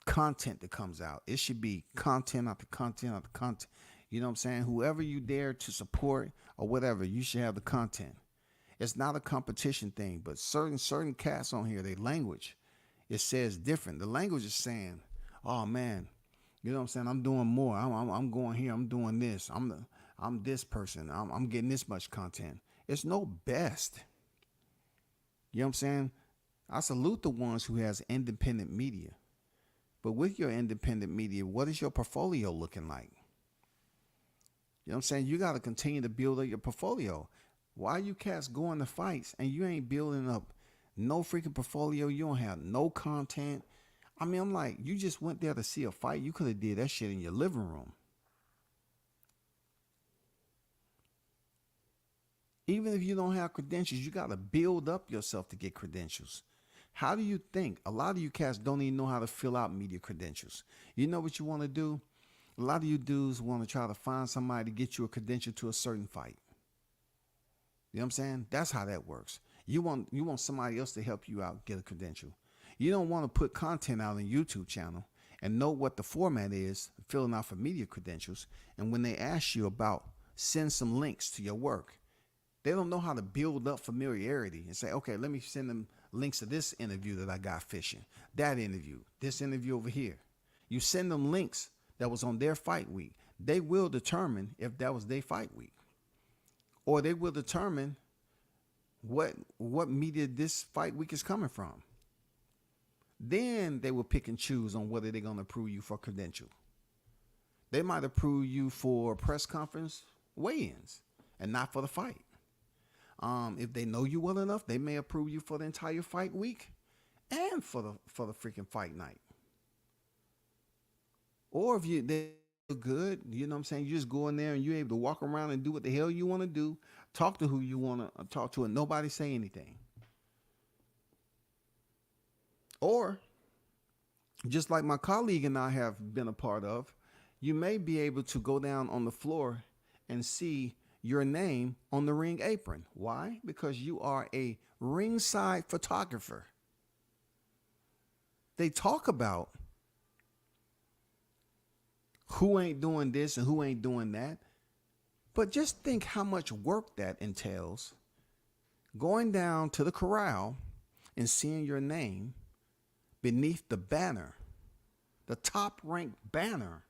[SPEAKER 2] content that comes out. It should be content after content after content. You know what I'm saying? Whoever you dare to support or whatever, you should have the content. It's not a competition thing, but certain cats on here, they language, it says different. The language is saying, oh man, you know what I'm saying? I'm doing more. I'm going here. I'm doing this. I'm this person. I'm getting this much content. It's no best. You know what I'm saying? I salute the ones who has independent media. But with your independent media, what is your portfolio looking like? You know what I'm saying? You got to continue to build up your portfolio. Why you cats going to fights and you ain't building up no freaking portfolio? You don't have no content. I mean, I'm like, you just went there to see a fight. You could have did that shit in your living room. Even if you don't have credentials, you got to build up yourself to get credentials. How do you think? A lot of you cats don't even know how to fill out media credentials. You know what you want to do? A lot of you dudes want to try to find somebody to get you a credential to a certain fight. You know what I'm saying? That's how that works. You want somebody else to help you out get a credential. You don't want to put content out on YouTube channel and know what the format is, filling out for media credentials. And when they ask you about send some links to your work, they don't know how to build up familiarity and say, okay, let me send them links to this interview that I got fishing, that interview, this interview over here. You send them links that was on their fight week. They will determine if that was their fight week. Or they will determine what media this fight week is coming from. Then they will pick and choose on whether they're going to approve you for credential. They might approve you for press conference weigh-ins and not for the fight. If they know you well enough, they may approve you for the entire fight week and for the freaking fight night. Or if they're good, you know what I'm saying, you just go in there and you're able to walk around and do what the hell you want to do, talk to who you want to talk to, and nobody say anything. Or, just like my colleague and I have been a part of, you may be able to go down on the floor and see your name on the ring apron. Why? Because you are a ringside photographer. They talk about who ain't doing this and who ain't doing that. But just think how much work that entails. Going down to the corral and seeing your name beneath the banner, the top ranked banner,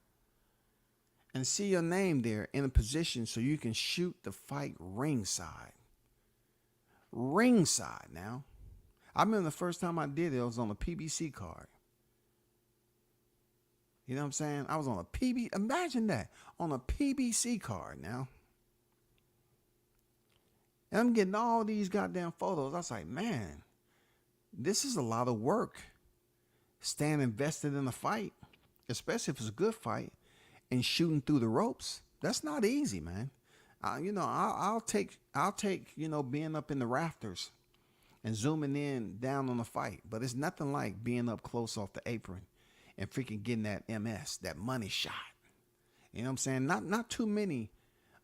[SPEAKER 2] and see your name there in a position so you can shoot the fight ringside. Ringside now. I remember the first time I did it, I was on a PBC card. You know what I'm saying? I was on a imagine that, on a PBC card now. And I'm getting all these goddamn photos. I was like, man, this is a lot of work. Staying invested in a fight, especially if it's a good fight, and shooting through the ropes. That's not easy, man. I'll take being up in the rafters and zooming in down on the fight, but it's nothing like being up close off the apron and freaking getting that MS, that money shot. You know what I'm saying? Not too many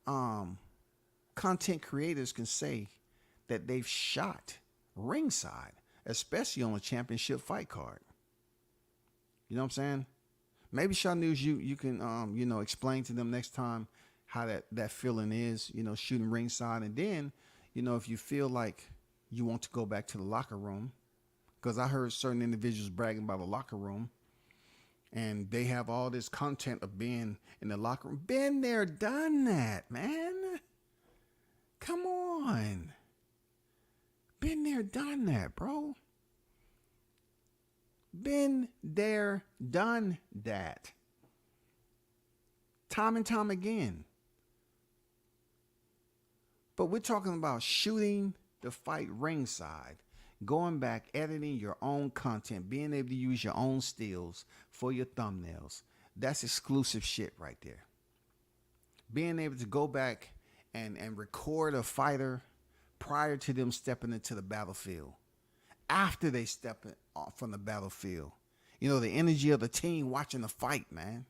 [SPEAKER 2] content creators can say that they've shot ringside, especially on a championship fight card. You know what I'm saying? Maybe Shaw News, you can explain to them next time how that feeling is, shooting ringside. And then, if you feel like you want to go back to the locker room, because I heard certain individuals bragging about the locker room, and they have all this content of being in the locker room. Been there, done that, man. Come on. Been there, done that, bro. Been there, done that. Time and time again. But we're talking about shooting the fight ringside, going back, editing your own content, being able to use your own stills for your thumbnails. That's exclusive shit right there. Being able to go back and record a fighter prior to them stepping into the battlefield. After they step off from the battlefield, the energy of the team watching the fight, man.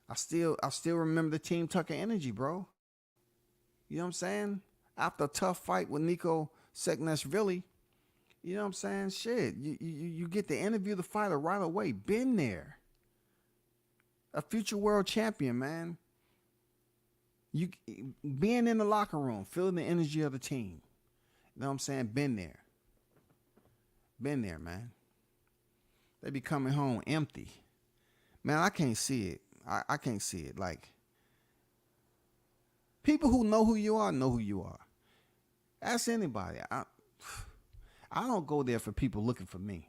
[SPEAKER 2] I still remember the Team Tucker energy, bro. You know what I'm saying? After a tough fight with Nico Seknashvili, you know what I'm saying? Shit, you get to interview the fighter right away. Been there. A future world champion, man. You being in the locker room, feeling the energy of the team. You know what I'm saying? Been there. Been there, man. They be coming home empty. Man, I can't see it. I can't see it. Like, people who know who you are know who you are. Ask anybody. I don't go there for people looking for me.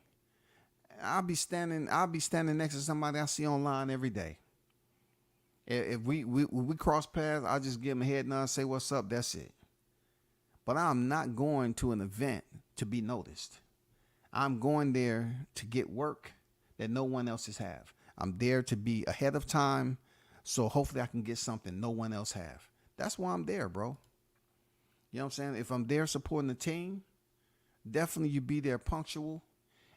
[SPEAKER 2] I'll be standing next to somebody I see online every day. If we cross paths, I'll just give them a head nod and say what's up. That's it. but I'm not going to an event to be noticed. I'm going there to get work that no one else has have. I'm there to be ahead of time, so hopefully I can get something no one else have. That's why I'm there, bro. You know what I'm saying? If I'm there supporting the team, definitely you be there punctual,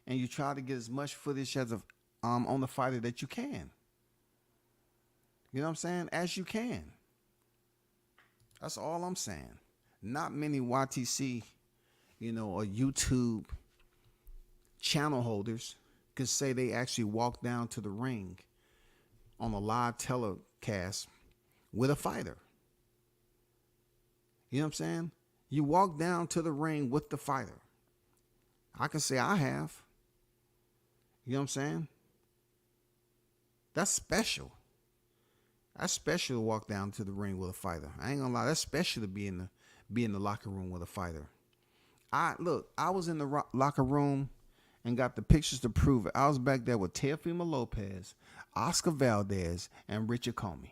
[SPEAKER 2] and you try to get as much footage as of on the fighter that you can. You know what I'm saying? As you can. That's all I'm saying. Not many YTC, or YouTube channel holders could say they actually walked down to the ring on a live telecast with a fighter. You know what I'm saying? You walk down to the ring with the fighter. I can say I have. You know what I'm saying? That's special. That's special to walk down to the ring with a fighter. I ain't gonna lie. That's special to be in the locker room with a fighter. I was in the locker room and got the pictures to prove it. I was back there with Teofimo Lopez, Oscar Valdez, and Richard Comey.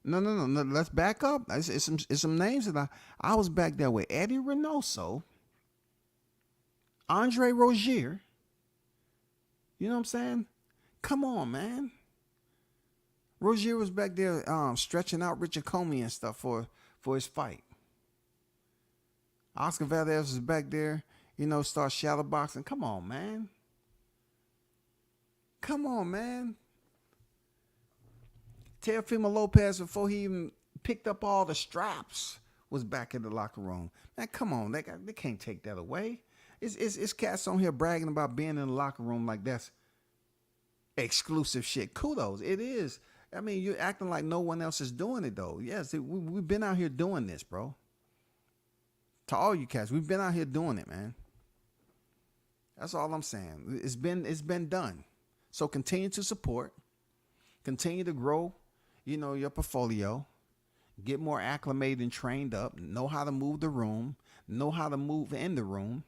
[SPEAKER 2] No. Let's back up. It's some names that I was back there with Eddie Reynoso, Andre Rozier. You know what I'm saying? Come on, man. Rozier was back there stretching out Richard Comey and stuff for his fight. Oscar Valdez was back there, start shadow boxing. Come on, man. Teofimo Lopez, before he even picked up all the straps, was back in the locker room. Man, come on. They can't take that away. It's cats on here bragging about being in the locker room like that's exclusive shit. Kudos. It is. I mean, you're acting like no one else is doing it, though. Yes, we've been out here doing this, bro. To all you cats, we've been out here doing it, man. That's all I'm saying. It's been done. So continue to support. Continue to grow, your portfolio. Get more acclimated and trained up. Know how to move the room. Know how to move in the room.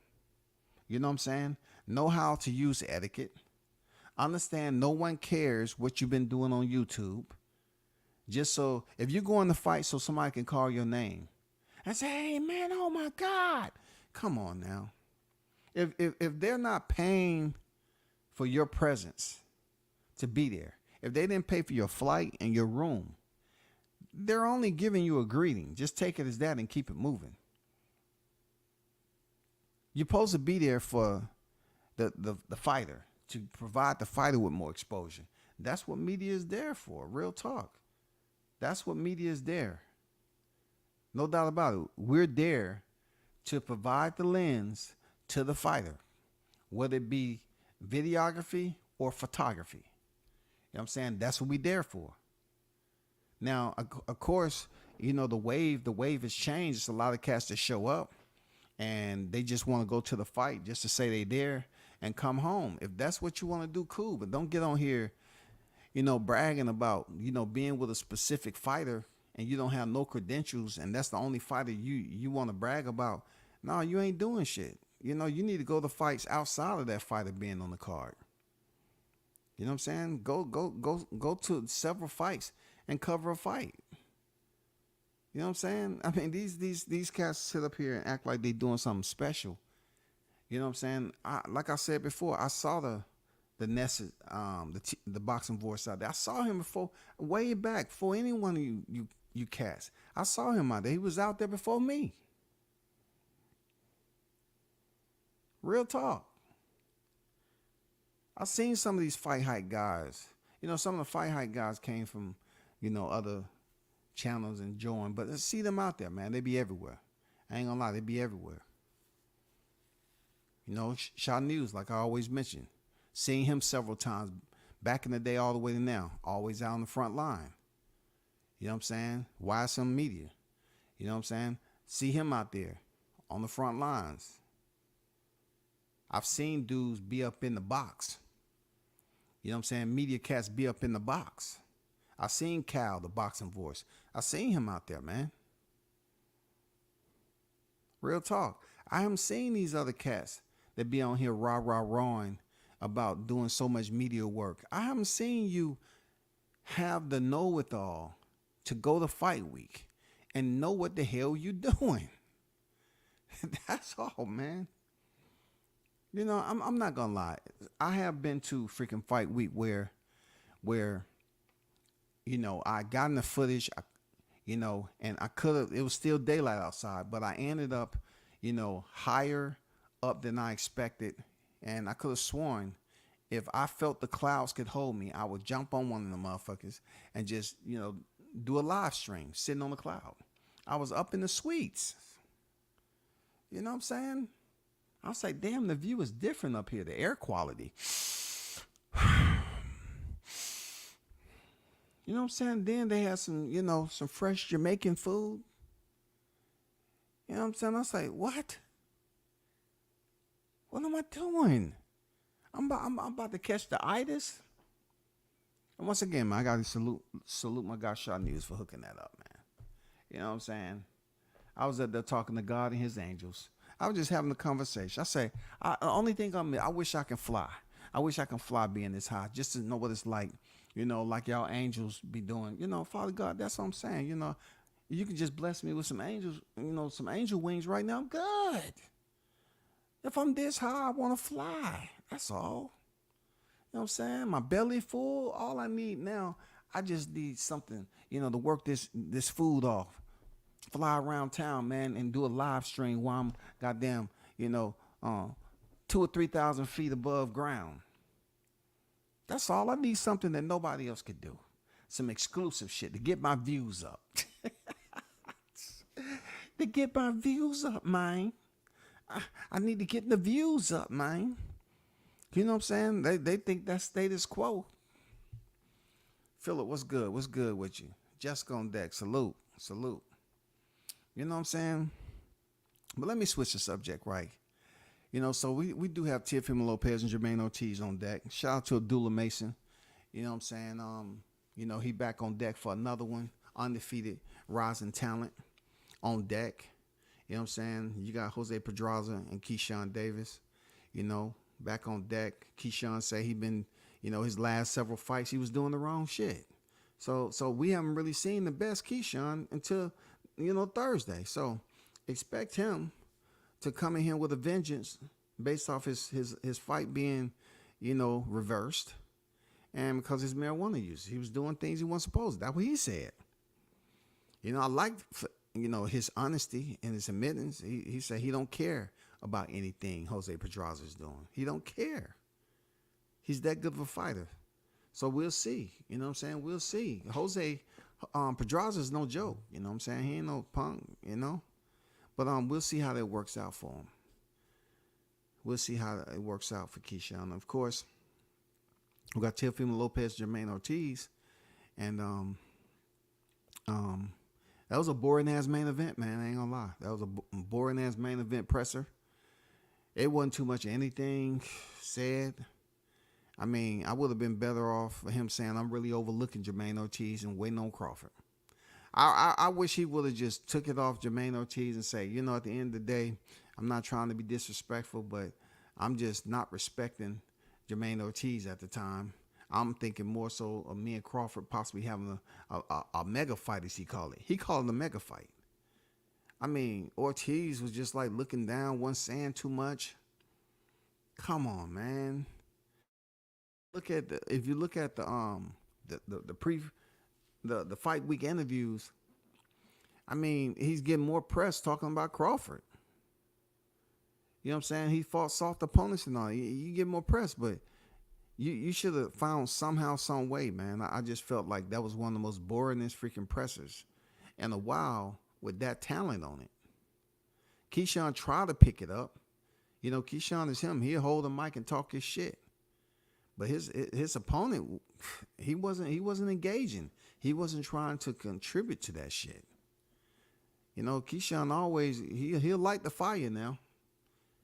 [SPEAKER 2] You know what I'm saying? Know how to use etiquette. Understand no one cares what you've been doing on YouTube. Just so if you're going to fight so somebody can call your name and say, hey man, oh my God. Come on now. If they're not paying for your presence to be there, if they didn't pay for your flight and your room, they're only giving you a greeting. Just take it as that and keep it moving. You're supposed to be there for the fighter, to provide the fighter with more exposure. That's what media is there for. Real talk. That's what media is there. No doubt about it. We're there to provide the lens to the fighter, whether it be videography or photography. You know what I'm saying? That's what we're there for. Now, of course, the wave has changed. It's a lot of cats that show up and they just want to go to the fight just to say they there and come home. If that's what you want to do, cool. But don't get on here, bragging about, being with a specific fighter and you don't have no credentials and that's the only fighter you want to brag about. No, you ain't doing shit. You need to go to fights outside of that fighter being on the card. You know what I'm saying? Go to several fights and cover a fight. You know what I'm saying? I mean, these cats sit up here and act like they doing something special. You know what I'm saying? Like I said before, I saw the Ness, the boxing voice out there. I saw him before, way back, before any one of you cats. I saw him out there. He was out there before me. Real talk. I've seen some of these fight hype guys. Some of the fight hype guys came from, other channels and joined. But see them out there, man. They be everywhere. I ain't gonna lie, they be everywhere. Shot News, like I always mention. Seen him several times back in the day all the way to now. Always out on the front line. You know what I'm saying? YSM Media. You know what I'm saying? See him out there on the front lines. I've seen dudes be up in the box. You know what I'm saying? Media cats be up in the box. I seen Cal, the boxing voice. I seen him out there, man. Real talk. I haven't seen these other cats that be on here rah-rah-rahing about doing so much media work. I haven't seen you have the know-it-all to go to fight week and know what the hell you doing. That's all, man. I'm not gonna lie. I have been to freaking fight week where I got in the footage, and I could have. It was still daylight outside, but I ended up, higher up than I expected, and I could have sworn if I felt the clouds could hold me, I would jump on one of the motherfuckers and just, do a live stream sitting on the cloud. I was up in the suites. You know what I'm saying? I was like, damn, the view is different up here. The air quality. You know what I'm saying? Then they had some fresh Jamaican food. You know what I'm saying? I was like, what? What am I doing? I'm about to catch the itis. And once again, man, I got to salute my God Shot News for hooking that up, man. You know what I'm saying? I was up there talking to God and his angels. I was just having a conversation. I say, the only thing I wish I can fly. I wish I can fly being this high, just to know what it's like, like y'all angels be doing. Father God, that's what I'm saying. You can just bless me with some angels, some angel wings right now. I'm good. If I'm this high, I want to fly. That's all. You know what I'm saying? My belly full. All I need now, I just need something, to work this food off. Fly around town, man, and do a live stream while I'm goddamn, 2,000 or 3,000 feet above ground. That's all. I need something that nobody else could do. Some exclusive shit to get my views up. To get my views up, man. I need to get the views up, man. You know what I'm saying? They think that's status quo. Philip, what's good? What's good with you? Jessica on deck. Salute. You know what I'm saying? But let me switch the subject, right? So we do have Teofimo Lopez and Jermaine Ortiz on deck. Shout out to Abdullah Mason. You know what I'm saying? He back on deck for another one. Undefeated rising talent on deck. You know what I'm saying? You got Jose Pedraza and Keyshawn Davis, back on deck. Keyshawn say he been, his last several fights, he was doing the wrong shit. So we haven't really seen the best Keyshawn until, Thursday. So expect him to come in here with a vengeance based off his fight being, reversed. And because his marijuana use, he was doing things he wasn't supposed to. That's what he said. I liked, his honesty and his admittance. He said he don't care about anything Jose Pedraza is doing. He don't care. He's that good of a fighter. So we'll see. You know what I'm saying? We'll see. Jose Pedraza is no joke. You know what I'm saying? He ain't no punk, But we'll see how that works out for him. We'll see how it works out for Keyshawn. Of course, we got Teofimo Lopez, Jermaine Ortiz, and that was a boring ass main event, man. I ain't gonna lie. That was a boring ass main event presser. It wasn't too much of anything said. I mean, I would have been better off for him saying I'm really overlooking Jermaine Ortiz and waiting on Crawford. I wish he would have just took it off Jermaine Ortiz and say, at the end of the day, I'm not trying to be disrespectful, but I'm just not respecting Jermaine Ortiz at the time. I'm thinking more so of me and Crawford possibly having a mega fight, as he called it. He called it a mega fight. I mean, Ortiz was just like looking down, wasn't saying too much. Come on, man. If you look at the fight week interviews, I mean, he's getting more press talking about Crawford. You know what I'm saying? He fought soft opponents and all. You get more press, but you should have found somehow, some way, man. I just felt like that was one of the most boringest freaking pressers in a while with that talent on it. Keyshawn tried to pick it up. Keyshawn is him. He'll hold the mic and talk his shit. But his opponent, he wasn't engaging. He wasn't trying to contribute to that shit. Keyshawn always he'll light the fire now.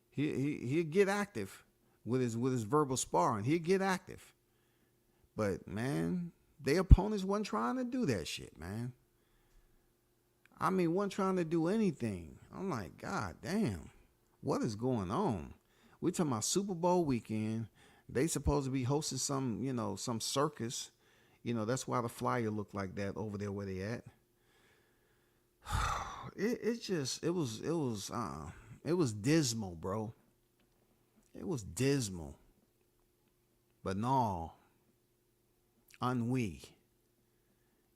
[SPEAKER 2] He'll get active with his verbal sparring. He'll get active. But man, their opponents wasn't trying to do that shit, man. I mean, wasn't trying to do anything. I'm like, God damn, what is going on? We're talking about Super Bowl weekend. They supposed to be hosting some circus. That's why the flyer looked like that over there where they at. It was It was dismal, bro. It was dismal. But no, ennui.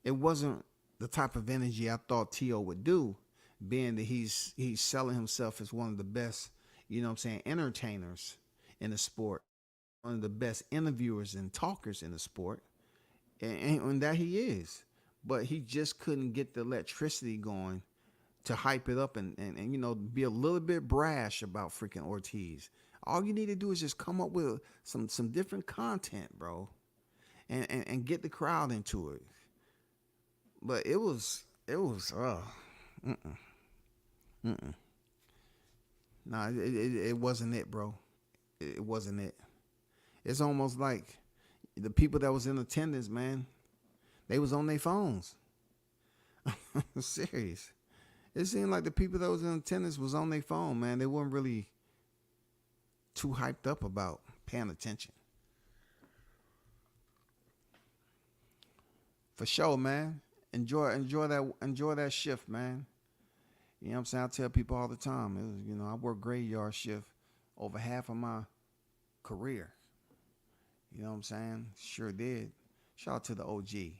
[SPEAKER 2] It wasn't the type of energy I thought T.O. would do, being that he's selling himself as one of the best, you know what I'm saying, entertainers in the sport, one of the best interviewers and talkers in the sport, and that he is. But he just couldn't get the electricity going to hype it up and you know, be a little bit brash about freaking Ortiz. All you need to do is just come up with some different content, bro, and get the crowd into it. But it was nah, it wasn't it, bro. It wasn't it. It's almost like the people that was in attendance, man, they was on their phones. Serious. It seemed like the people that was in attendance was on their phone, man. They weren't really too hyped up about paying attention. For sure, man. Enjoy that shift, man. You know what I'm saying? I tell people all the time, it was, you know, I worked graveyard shift over half of my career. You know what I'm saying? Sure did. Shout out to the OG,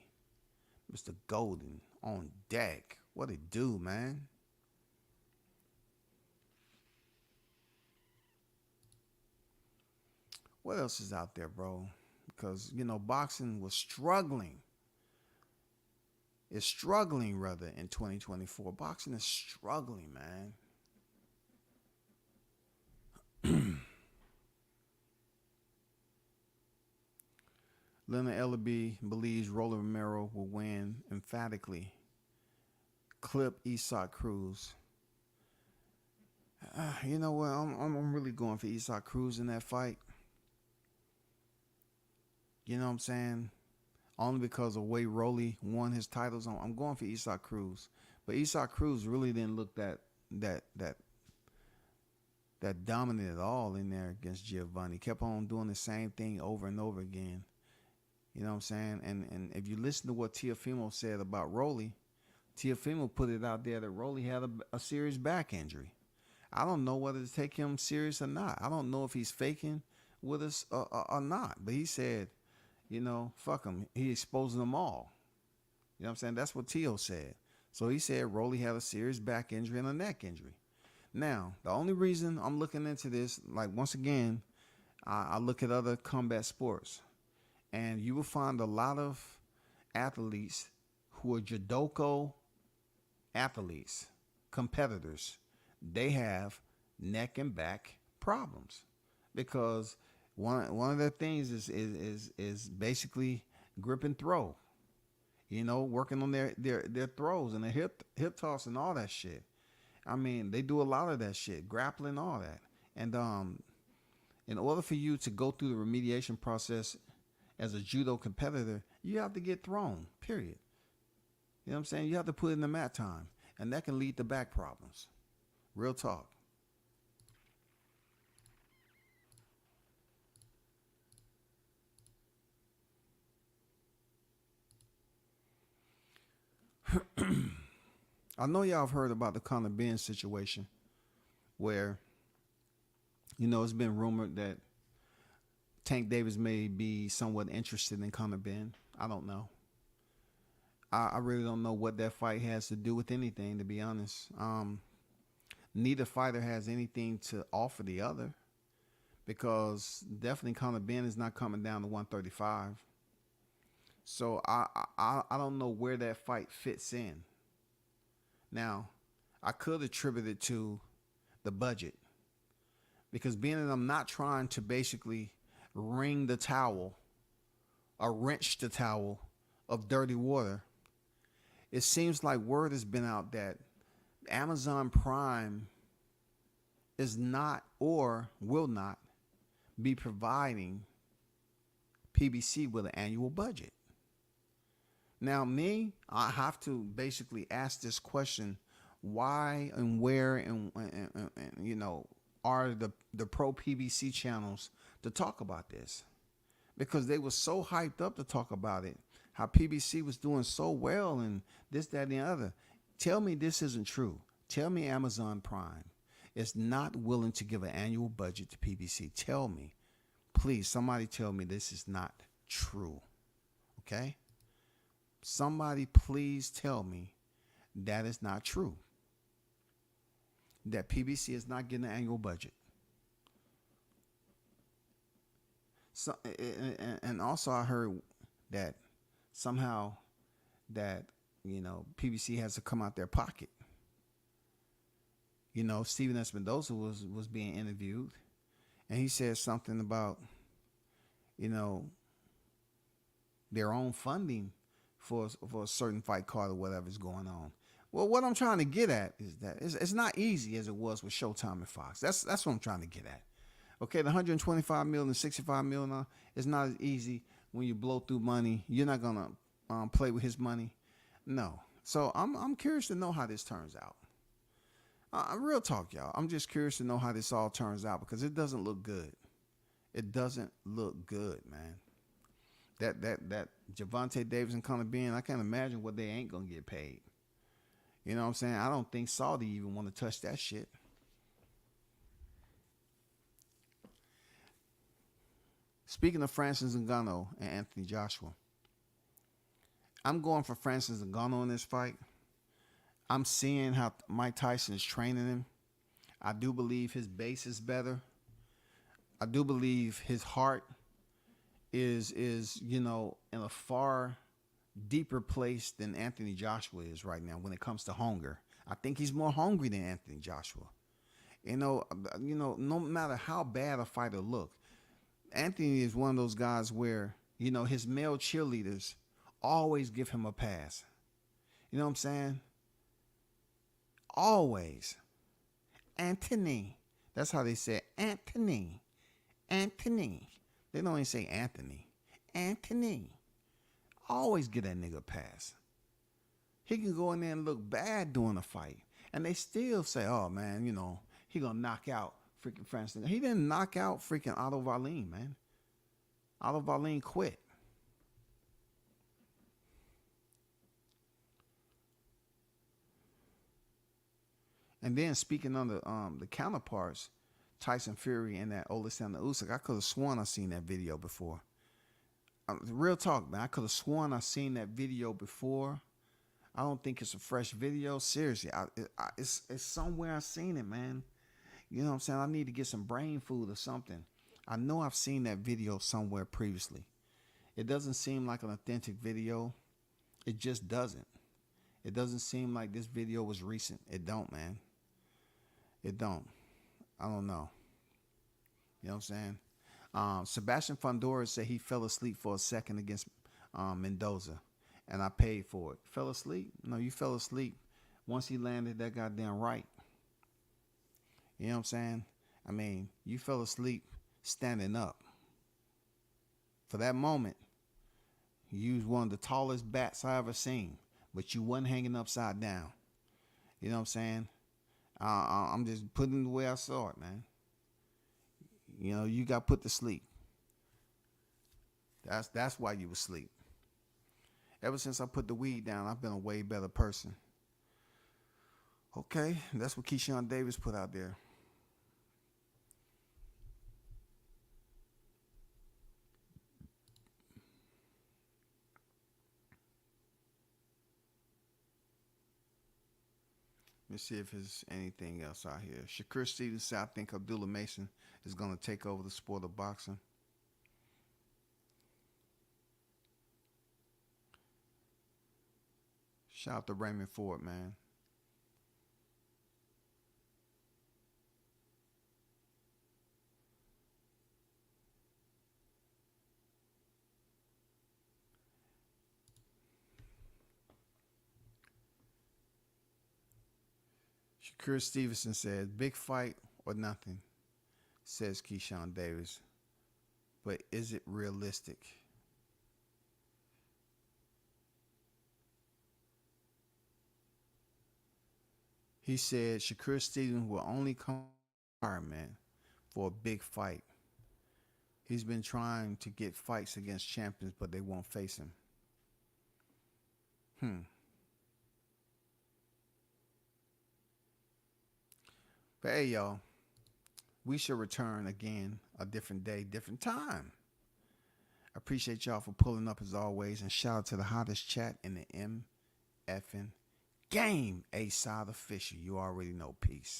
[SPEAKER 2] Mr. Golden on deck. What it do, man? What else is out there, bro? Because, you know, boxing was struggling. It's struggling, rather, in 2024. Boxing is struggling, man. Leonard Ellaby believes Rolly Romero will win emphatically. Clip Isak Cruz. You know what? I'm really going for Isak Cruz in that fight. You know what I'm saying? Only because of the way Rolly won his titles. I'm going for Isak Cruz. But Isak Cruz really didn't look that dominant at all in there against Giovanni. Kept on doing the same thing over and over again. You know what I'm saying? And if you listen to what Teofimo said about Rolly, Teofimo put it out there that Rolly had a serious back injury. I don't know whether to take him serious or not. I don't know if he's faking with us or not. But he said, you know, fuck him. He exposing them all. You know what I'm saying? That's what Teo said. So he said Rolly had a serious back injury and a neck injury. Now, the only reason I'm looking into this, like once again, I look at other combat sports. And you will find a lot of athletes who are judoka athletes, competitors. They have neck and back problems because one of their things is basically grip and throw. You know, working on their throws and their hip toss and all that shit. I mean, they do a lot of that shit, grappling, all that. And in order for you to go through the remediation process as a judo competitor, you have to get thrown, period. You know what I'm saying? You have to put in the mat time, and that can lead to back problems. Real talk. I know y'all have heard about the Conor Ben situation where, you know, it's been rumored that Tank Davis may be somewhat interested in Conor Ben. I don't know. I really don't know what that fight has to do with anything, to be honest. Neither fighter has anything to offer the other because definitely Conor Ben is not coming down to 135. So I don't know where that fight fits in. Now, I could attribute it to the budget because being that I'm not trying to basically wring the towel or wrench the towel of dirty water, it seems like word has been out that Amazon Prime is not or will not be providing PBC with an annual budget. Now, I have to basically ask this question: why and where and you know, are the pro PBC channels to talk about this? Because they were so hyped up to talk about it, how PBC was doing so well and this, that, and the other. Tell me this isn't true. Tell me Amazon Prime is not willing to give an annual budget to PBC. Tell me, please, somebody tell me this is not true. Okay? Somebody please tell me that is not true. That PBC is not getting an annual budget. So, and also I heard that somehow that, PBC has to come out their pocket. Stephen Espinosa was being interviewed, and he said something about, their own funding for a certain fight card or whatever's going on. Well, what I'm trying to get at is that it's not easy as it was with Showtime and Fox. That's what I'm trying to get at. Okay, the 125 million and 65 million is not as easy when you blow through money. You're not gonna play with his money. No. So I'm curious to know how this turns out. Real talk, y'all. I'm just curious to know how this all turns out because it doesn't look good. It doesn't look good, man. That Javante Davis and Conor Ben, I can't imagine what they ain't gonna get paid. You know what I'm saying? I don't think Saudi even want to touch that shit. Speaking of Francis Ngannou and Anthony Joshua, I'm going for Francis Ngannou in this fight. I'm seeing how Mike Tyson is training him. I do believe his base is better. I do believe his heart is in a far deeper place than Anthony Joshua is right now when it comes to hunger. I think he's more hungry than Anthony Joshua. No matter how bad a fighter look, Anthony is one of those guys where, his male cheerleaders always give him a pass. You know what I'm saying? Always. Anthony. That's how they say Anthony. Anthony. They don't even say Anthony. Anthony. Always get that nigga a pass. He can go in there and look bad during a fight. And they still say, oh, man, he going to knock out freaking Francis. He didn't knock out freaking Otto Wallin, man. Otto Wallin quit. And then speaking on the counterparts, Tyson Fury and that Alexander Usyk, I could have sworn I seen that video before. Real talk, man. I could have sworn I seen that video before. I don't think it's a fresh video. Seriously, it's somewhere I seen it, man. You know what I'm saying? I need to get some brain food or something. I know I've seen that video somewhere previously. It doesn't seem like an authentic video. It just doesn't. It doesn't seem like this video was recent. It don't, man. It don't. I don't know. You know what I'm saying? Sebastian Fundora said he fell asleep for a second against Mendoza, and I paid for it. Fell asleep? No, you fell asleep once he landed that goddamn right. You know what I'm saying? I mean, you fell asleep standing up. For that moment, you was one of the tallest bats I ever seen, but you wasn't hanging upside down. You know what I'm saying? I'm just putting it the way I saw it, man. You got put to sleep. That's why you was asleep. Ever since I put the weed down, I've been a way better person. Okay, that's what Keyshawn Davis put out there. Let's see if there's anything else out here. Shakur Stevens said, I think Abdullah Mason is going to take over the sport of boxing. Shout out to Raymond Ford, man. Shakur Stevenson said, big fight or nothing, says Keyshawn Davis. But is it realistic? He said Shakur Stevens will only come to retirement for a big fight. He's been trying to get fights against champions, but they won't face him. But hey, y'all, we should return again a different day, different time. I appreciate y'all for pulling up as always, and shout out to the hottest chat in the MFN game, A Side Official. You already know. Peace.